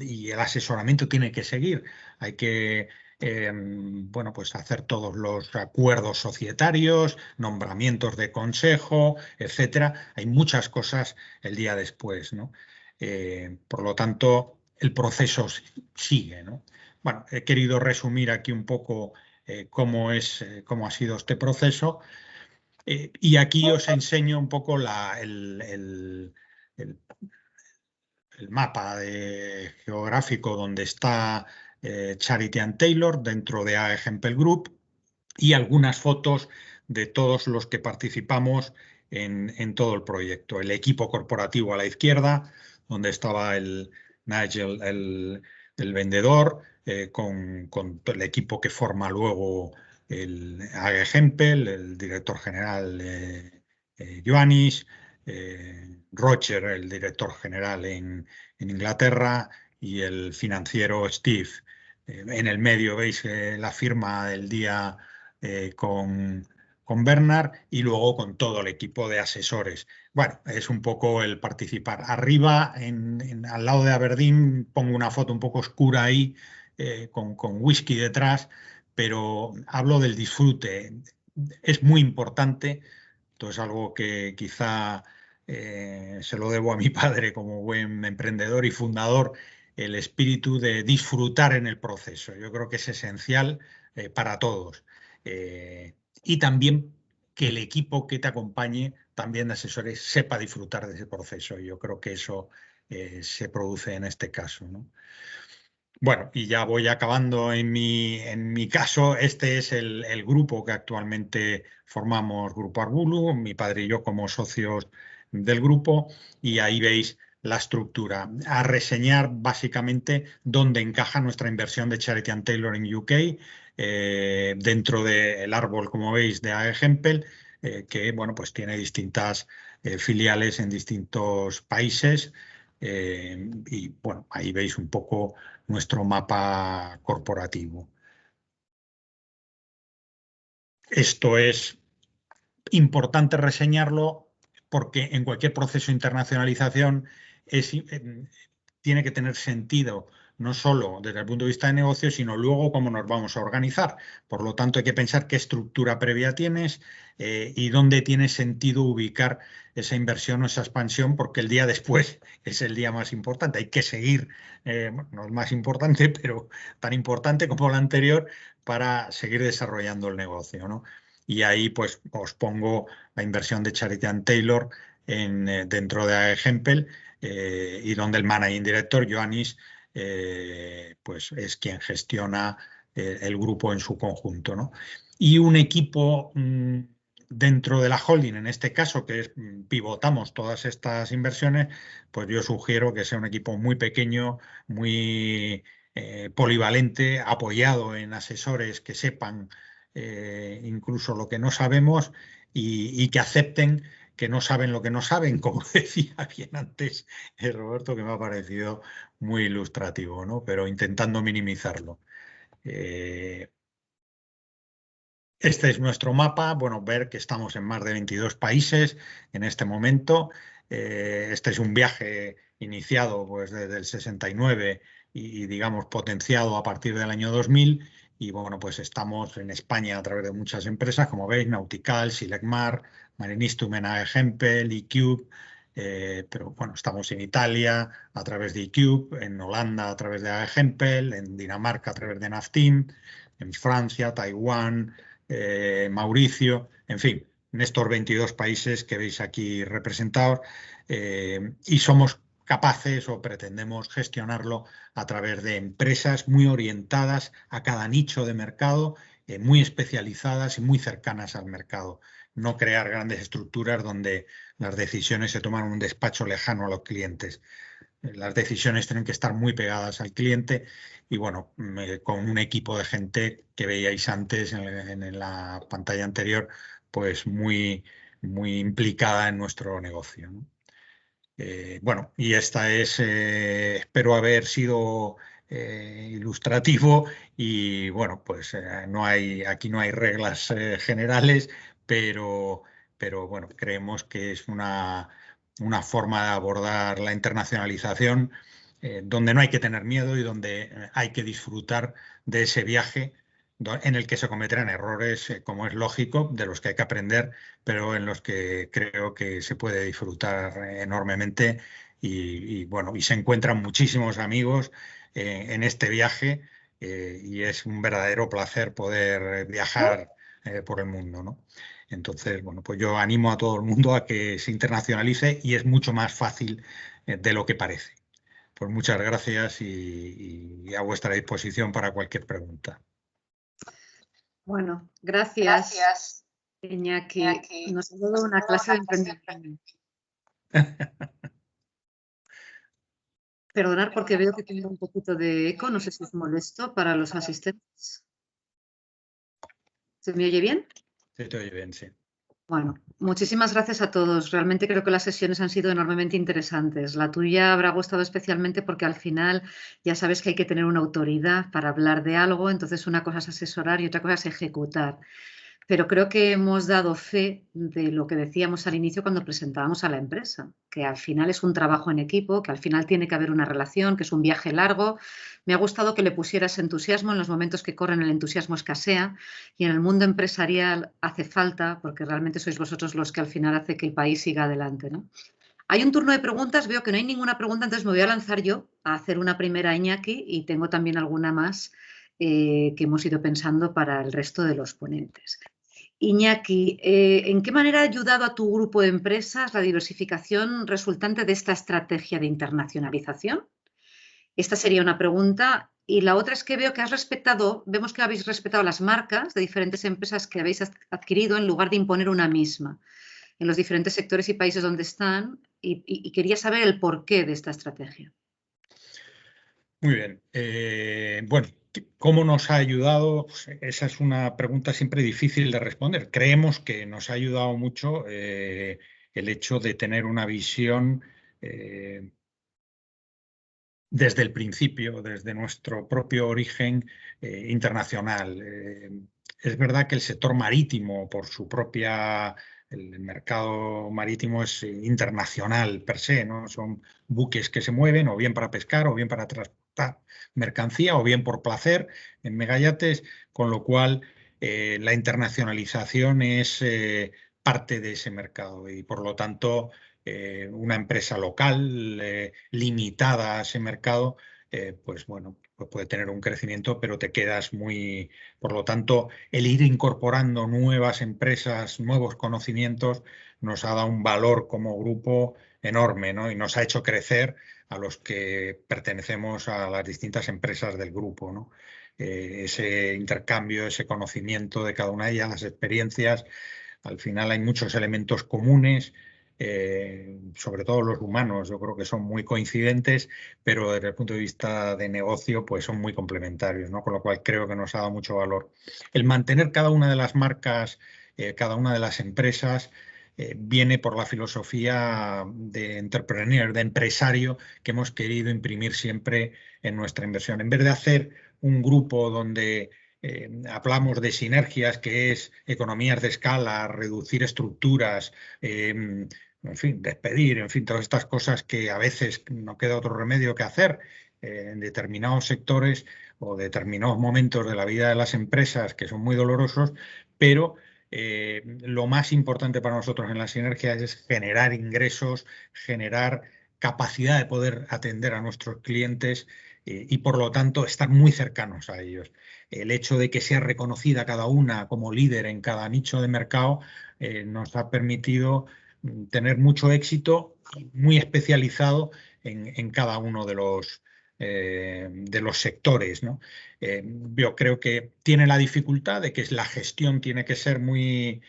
y el asesoramiento tiene que seguir. Hay que bueno, pues hacer todos los acuerdos societarios, nombramientos de consejo, etcétera. Hay muchas cosas el día después, ¿no? Por lo tanto, el proceso sigue, ¿no? Bueno, he querido resumir aquí un poco cómo ha sido este proceso. Y aquí os enseño un poco el mapa geográfico donde está Charity and Taylor dentro de AEG Hempel Group y algunas fotos de todos los que participamos en todo el proyecto. El equipo corporativo a la izquierda, donde estaba el Nigel, el vendedor, con el equipo que forma luego el AEG Hempel, el director general Ioannis, Roger, el director general en Inglaterra, y el financiero Steve. En el medio veis la firma del día con Bernard y luego con todo el equipo de asesores. Bueno, es un poco el participar. Arriba, al lado de Aberdeen, pongo una foto un poco oscura ahí, con whisky detrás, pero hablo del disfrute. Es muy importante, esto es algo que quizá se lo debo a mi padre como buen emprendedor y fundador, el espíritu de disfrutar en el proceso. Yo creo que es esencial para todos. Y también que el equipo que te acompañe, también de asesores, sepa disfrutar de ese proceso. Yo creo que eso se produce en este caso, ¿no? Bueno, y ya voy acabando en mi caso. Este es el grupo que actualmente formamos, Grupo Arbulu, mi padre y yo como socios del grupo, y ahí veis la estructura. A reseñar básicamente dónde encaja nuestra inversión de Charity & Taylor en UK, dentro del árbol, como veis, de AG Hempel, que bueno, pues tiene distintas filiales en distintos países. Y bueno, ahí veis un poco nuestro mapa corporativo. Esto es importante reseñarlo porque en cualquier proceso de internacionalización tiene que tener sentido, no solo desde el punto de vista de negocio, sino luego cómo nos vamos a organizar. Por lo tanto, hay que pensar qué estructura previa tienes y dónde tiene sentido ubicar esa inversión o esa expansión, porque el día después es el día más importante. Hay que seguir, no es más importante, pero tan importante como la anterior, para seguir desarrollando el negocio, ¿no? Y ahí pues os pongo la inversión de Charity & Taylor dentro de AG Hempel, y donde el managing director, Ioannis, pues es quien gestiona el grupo en su conjunto, ¿no? Y un equipo dentro de la holding, en este caso, que pivotamos todas estas inversiones, pues yo sugiero que sea un equipo muy pequeño, muy polivalente, apoyado en asesores que sepan incluso lo que no sabemos y que acepten que no saben lo que no saben, como decía bien antes Roberto, que me ha parecido muy ilustrativo, ¿no? Pero intentando minimizarlo. Este es nuestro mapa. Bueno, ver que estamos en más de 22 países en este momento. Este es un viaje iniciado pues, desde el 69 y, digamos, potenciado a partir del año 2000. Y bueno, pues estamos en España a través de muchas empresas, como veis, Nautical, Silecmar, Marinistum en AG Hempel, eCube, pero bueno, estamos en Italia a través de eCube, en Holanda a través de AG Hempel, en Dinamarca a través de Naftim, en Francia, Taiwán, Mauricio, en fin, en estos 22 países que veis aquí representados, y somos capaces o pretendemos gestionarlo a través de empresas muy orientadas a cada nicho de mercado, muy especializadas y muy cercanas al mercado. No crear grandes estructuras donde las decisiones se toman en un despacho lejano a los clientes. Las decisiones tienen que estar muy pegadas al cliente y bueno, con un equipo de gente que veíais antes en la pantalla anterior, pues muy, muy implicada en nuestro negocio, ¿no? Bueno, y esta es, espero haber sido ilustrativo y bueno, pues aquí no hay reglas generales, pero bueno, creemos que es una forma de abordar la internacionalización donde no hay que tener miedo y donde hay que disfrutar de ese viaje en el que se cometerán errores, como es lógico, de los que hay que aprender, pero en los que creo que se puede disfrutar enormemente bueno, y se encuentran muchísimos amigos en este viaje y es un verdadero placer poder viajar por el mundo, ¿no? Entonces, bueno, pues yo animo a todo el mundo a que se internacionalice y es mucho más fácil de lo que parece. Pues muchas gracias y a vuestra disposición para cualquier pregunta. Bueno, gracias, Iñaki. Nos ha dado una clase de emprendimiento. Perdonad porque veo que tengo un poquito de eco, no sé si es molesto para los asistentes. ¿Se me oye bien? Se te oye bien, sí. Bueno, muchísimas gracias a todos. Realmente creo que las sesiones han sido enormemente interesantes. La tuya habrá gustado especialmente porque al final ya sabes que hay que tener una autoridad para hablar de algo, entonces una cosa es asesorar y otra cosa es ejecutar. Pero creo que hemos dado fe de lo que decíamos al inicio cuando presentábamos a la empresa, que al final es un trabajo en equipo, que al final tiene que haber una relación, que es un viaje largo. Me ha gustado que le pusieras entusiasmo. En los momentos que corren el entusiasmo escasea y en el mundo empresarial hace falta, porque realmente sois vosotros los que al final hace que el país siga adelante, ¿no? Hay un turno de preguntas, veo que no hay ninguna pregunta, entonces me voy a lanzar yo a hacer una primera a Iñaki y tengo también alguna más que hemos ido pensando para el resto de los ponentes. Iñaki, ¿en qué manera ha ayudado a tu grupo de empresas la diversificación resultante de esta estrategia de internacionalización? Esta sería una pregunta. Y la otra es que veo que vemos que habéis respetado las marcas de diferentes empresas que habéis adquirido en lugar de imponer una misma en los diferentes sectores y países donde están y quería saber el porqué de esta estrategia. Muy bien. Bueno, ¿cómo nos ha ayudado? Pues esa es una pregunta siempre difícil de responder. Creemos que nos ha ayudado mucho el hecho de tener una visión desde el principio, desde nuestro propio origen internacional. Es verdad que el sector marítimo, por su propia... El mercado marítimo es internacional per se, ¿no? Son buques que se mueven o bien para pescar o bien para transportar mercancía o bien por placer en megayates, con lo cual la internacionalización es parte de ese mercado y por lo tanto una empresa local limitada a ese mercado, pues bueno, pues puede tener un crecimiento, pero te quedas muy... Por lo tanto, el ir incorporando nuevas empresas, nuevos conocimientos, nos ha dado un valor como grupo enorme, ¿no? Y nos ha hecho crecer a los que pertenecemos a las distintas empresas del grupo, ¿no? Ese intercambio, ese conocimiento de cada una de ellas, las experiencias, al final hay muchos elementos comunes. Sobre todo los humanos, yo creo que son muy coincidentes, pero desde el punto de vista de negocio, pues son muy complementarios, ¿no? Con lo cual creo que nos ha dado mucho valor. El mantener cada una de las marcas, cada una de las empresas, viene por la filosofía de entrepreneur, de empresario, que hemos querido imprimir siempre en nuestra inversión. En vez de hacer un grupo donde hablamos de sinergias, que es economías de escala, reducir estructuras, en fin, despedir, en fin, todas estas cosas que a veces no queda otro remedio que hacer en determinados sectores o determinados momentos de la vida de las empresas que son muy dolorosos, pero lo más importante para nosotros en las sinergias es generar ingresos, generar capacidad de poder atender a nuestros clientes y por lo tanto estar muy cercanos a ellos. El hecho de que sea reconocida cada una como líder en cada nicho de mercado nos ha permitido tener mucho éxito, muy especializado en cada uno de los sectores, ¿no? Yo creo que tiene la dificultad de que la gestión tiene que ser muy,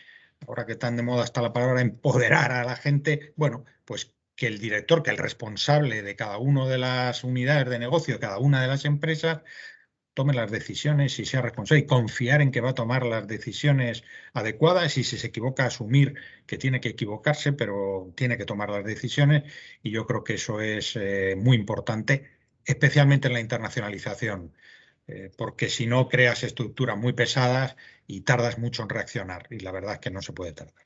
ahora que tan de moda está la palabra, empoderar a la gente. Bueno, pues que el director, que el responsable de cada una de las unidades de negocio, de cada una de las empresas, tome las decisiones y sea responsable y confiar en que va a tomar las decisiones adecuadas y si se equivoca asumir que tiene que equivocarse, pero tiene que tomar las decisiones y yo creo que eso es muy importante, especialmente en la internacionalización, porque si no creas estructuras muy pesadas y tardas mucho en reaccionar y la verdad es que no se puede tardar.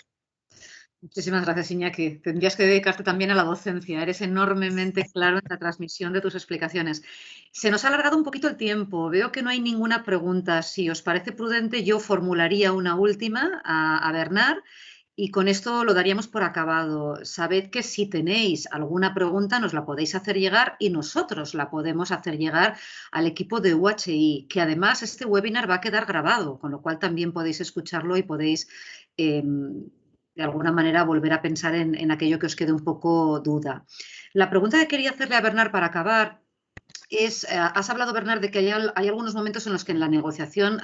Muchísimas gracias, Iñaki. Tendrías que dedicarte también a la docencia. Eres enormemente claro en la transmisión de tus explicaciones. Se nos ha alargado un poquito el tiempo. Veo que no hay ninguna pregunta. Si os parece prudente, yo formularía una última a Bernard y con esto lo daríamos por acabado. Sabed que si tenéis alguna pregunta nos la podéis hacer llegar y nosotros la podemos hacer llegar al equipo de UHI, que además este webinar va a quedar grabado, con lo cual también podéis escucharlo y podéis... de alguna manera volver a pensar en aquello que os quede un poco duda. La pregunta que quería hacerle a Bernard para acabar es, has hablado, Bernard, de que hay algunos momentos en los que en la negociación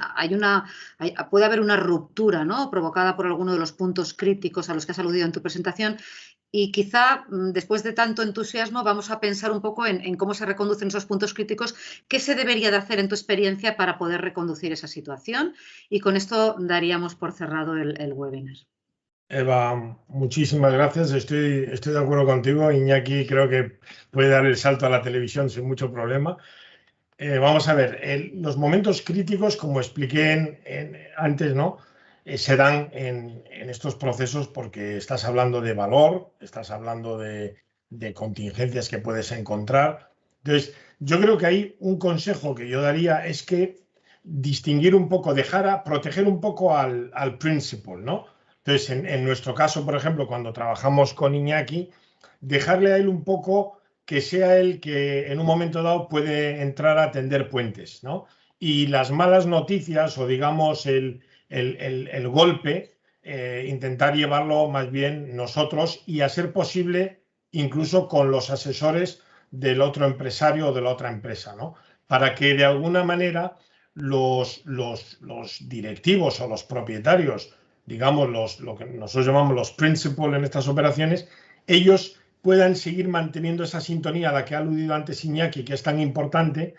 puede haber una ruptura, ¿no?, provocada por alguno de los puntos críticos a los que has aludido en tu presentación y quizá después de tanto entusiasmo vamos a pensar un poco en cómo se reconducen esos puntos críticos, qué se debería de hacer en tu experiencia para poder reconducir esa situación y con esto daríamos por cerrado el webinar. Eva, muchísimas gracias. Estoy de acuerdo contigo. Iñaki creo que puede dar el salto a la televisión sin mucho problema. Vamos a ver, los momentos críticos, como expliqué antes, ¿no? Se dan en estos procesos porque estás hablando de valor, estás hablando de contingencias que puedes encontrar. Entonces, yo creo que ahí un consejo que yo daría es que distinguir un poco, proteger un poco al principal, ¿no? Entonces, en nuestro caso, por ejemplo, cuando trabajamos con Iñaki, dejarle a él un poco que sea él que en un momento dado puede entrar a tender puentes, ¿no? Y las malas noticias o digamos el golpe, intentar llevarlo más bien nosotros y a ser posible incluso con los asesores del otro empresario o de la otra empresa, ¿no? Para que de alguna manera los directivos o los propietarios, digamos lo que nosotros llamamos los principal en estas operaciones, ellos puedan seguir manteniendo esa sintonía a la que ha aludido antes Iñaki, que es tan importante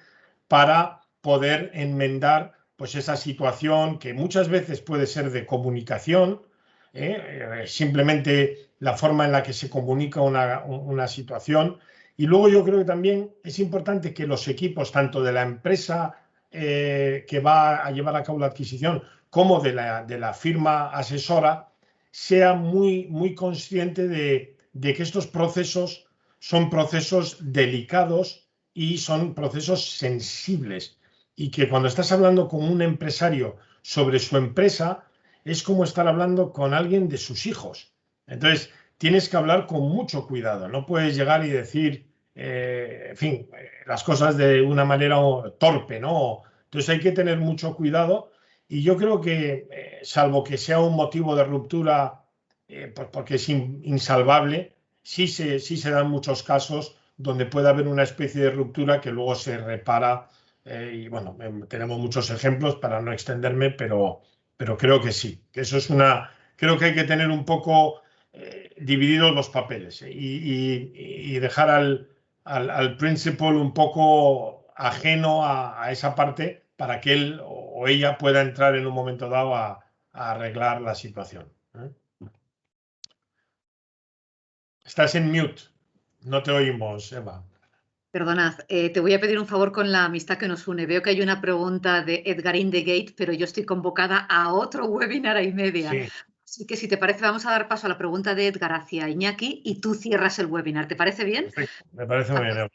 para poder enmendar pues esa situación que muchas veces puede ser de comunicación, simplemente la forma en la que se comunica una situación. Y luego yo creo que también es importante que los equipos, tanto de la empresa que va a llevar a cabo la adquisición como de la firma asesora, sea muy consciente de que estos procesos son procesos delicados y son procesos sensibles y que cuando estás hablando con un empresario sobre su empresa es como estar hablando con alguien de sus hijos. Entonces, tienes que hablar con mucho cuidado. No puedes llegar y decir, en fin, las cosas de una manera torpe, ¿no? Entonces hay que tener mucho cuidado y yo creo que, salvo que sea un motivo de ruptura, porque es insalvable, sí se dan muchos casos donde puede haber una especie de ruptura que luego se repara. Y bueno, tenemos muchos ejemplos para no extenderme, pero creo que sí, que eso es creo que hay que tener un poco divididos los papeles y dejar al principal un poco ajeno a esa parte para que él o ella pueda entrar en un momento dado a arreglar la situación. Estás en mute, no te oímos, Eva. Perdonad, te voy a pedir un favor con la amistad que nos une. Veo que hay una pregunta de Edgar Indegate, pero yo estoy convocada a otro webinar a y media. Sí. Así que si te parece, vamos a dar paso a la pregunta de Edgar hacia Iñaki y tú cierras el webinar. ¿Te parece bien? Perfecto, me parece muy bien.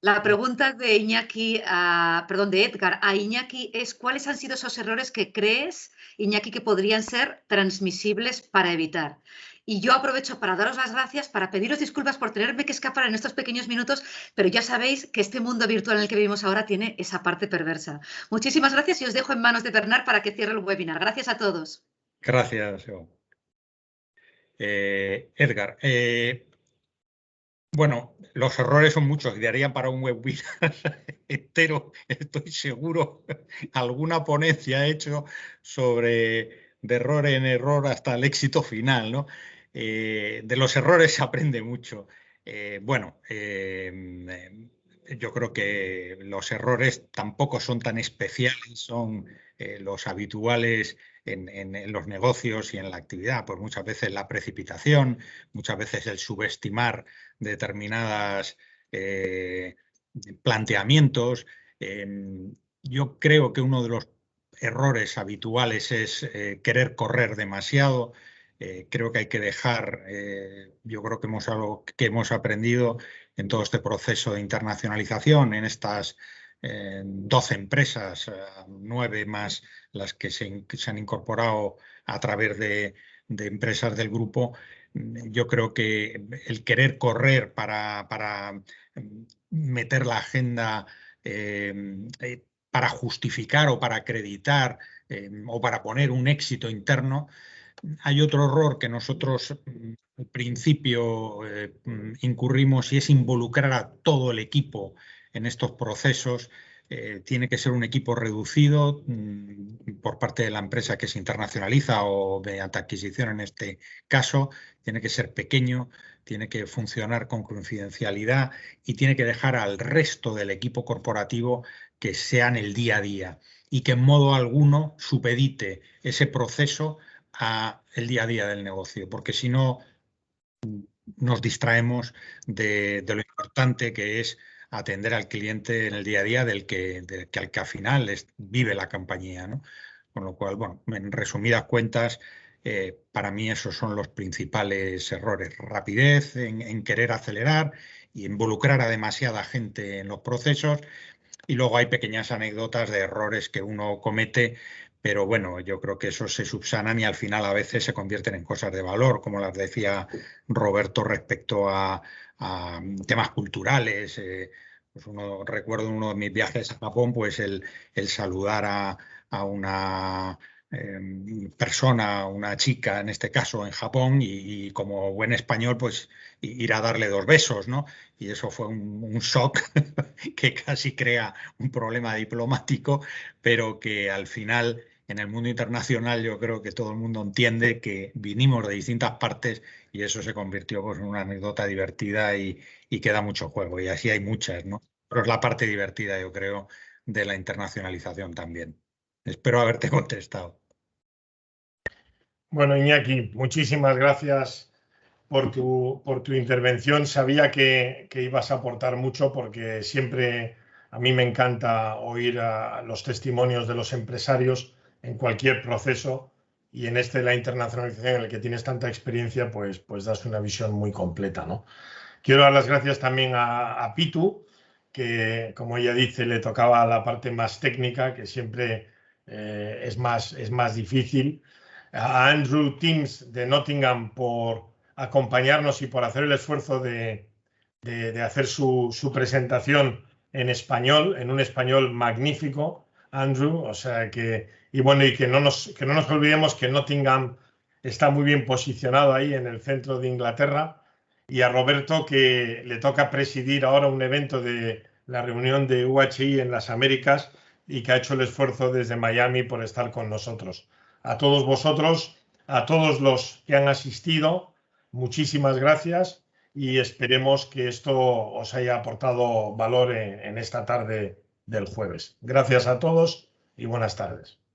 La pregunta de de Edgar a Iñaki es: ¿cuáles han sido esos errores que crees, Iñaki, que podrían ser transmisibles para evitar? Y yo aprovecho para daros las gracias, para pediros disculpas por tenerme que escapar en estos pequeños minutos, pero ya sabéis que este mundo virtual en el que vivimos ahora tiene esa parte perversa. Muchísimas gracias y os dejo en manos de Bernard para que cierre el webinar. Gracias a todos. Gracias, Eva. Edgar, bueno, los errores son muchos y darían para un webinar entero, estoy seguro. Alguna ponencia he hecho sobre de error en error hasta el éxito final, ¿no? De los errores se aprende mucho. Yo creo que los errores tampoco son tan especiales, son los habituales en los negocios y en la actividad. Pues muchas veces la precipitación, muchas veces el subestimar determinadas planteamientos. Yo creo que uno de los errores habituales es querer correr demasiado. Creo que hay que dejar, yo creo que algo que hemos aprendido en todo este proceso de internacionalización, en estas 12 empresas, 9 más las que se han incorporado a través de empresas del grupo. Yo creo que el querer correr para meter la agenda, para justificar o para acreditar o para poner un éxito interno. Hay otro error que nosotros al principio incurrimos y es involucrar a todo el equipo en estos procesos. Tiene que ser un equipo reducido por parte de la empresa que se internacionaliza o mediante adquisición en este caso. Tiene que ser pequeño, tiene que funcionar con confidencialidad y tiene que dejar al resto del equipo corporativo que sean el día a día y que en modo alguno supedite ese proceso el día a día del negocio, porque si no nos distraemos de lo importante que es atender al cliente en el día a día del que al final vive la compañía, ¿no? Con lo cual, bueno, en resumidas cuentas, para mí esos son los principales errores. Rapidez en querer acelerar y involucrar a demasiada gente en los procesos. Y luego hay pequeñas anécdotas de errores que uno comete, pero bueno, yo creo que esos se subsanan y al final a veces se convierten en cosas de valor, como las decía Roberto respecto a temas culturales. Pues recuerdo uno de mis viajes a Japón, pues el saludar a una persona, una chica en este caso en Japón, y como buen español, pues ir a darle 2 besos, ¿no? Y eso fue un shock que casi crea un problema diplomático, pero que al final en el mundo internacional yo creo que todo el mundo entiende que vinimos de distintas partes y eso se convirtió pues, en una anécdota divertida y queda mucho juego. Y así hay muchas, ¿no? Pero es la parte divertida, yo creo, de la internacionalización también. Espero haberte contestado. Bueno, Iñaki, muchísimas gracias por tu intervención. Sabía que ibas a aportar mucho porque siempre a mí me encanta oír a los testimonios de los empresarios en cualquier proceso y en este de la internacionalización en el que tienes tanta experiencia, pues das una visión muy completa, ¿no? Quiero dar las gracias también a Pitu, que como ella dice le tocaba la parte más técnica, que siempre es más difícil. A Andrew Timms de Nottingham por acompañarnos y por hacer el esfuerzo de hacer su presentación en español, en un español magnífico, Andrew. O sea que, y bueno, y que no nos olvidemos que Nottingham está muy bien posicionado ahí en el centro de Inglaterra. Y a Roberto, que le toca presidir ahora un evento de la reunión de UHI en las Américas y que ha hecho el esfuerzo desde Miami por estar con nosotros. A todos vosotros, a todos los que han asistido, muchísimas gracias y esperemos que esto os haya aportado valor en esta tarde del jueves. Gracias a todos y buenas tardes.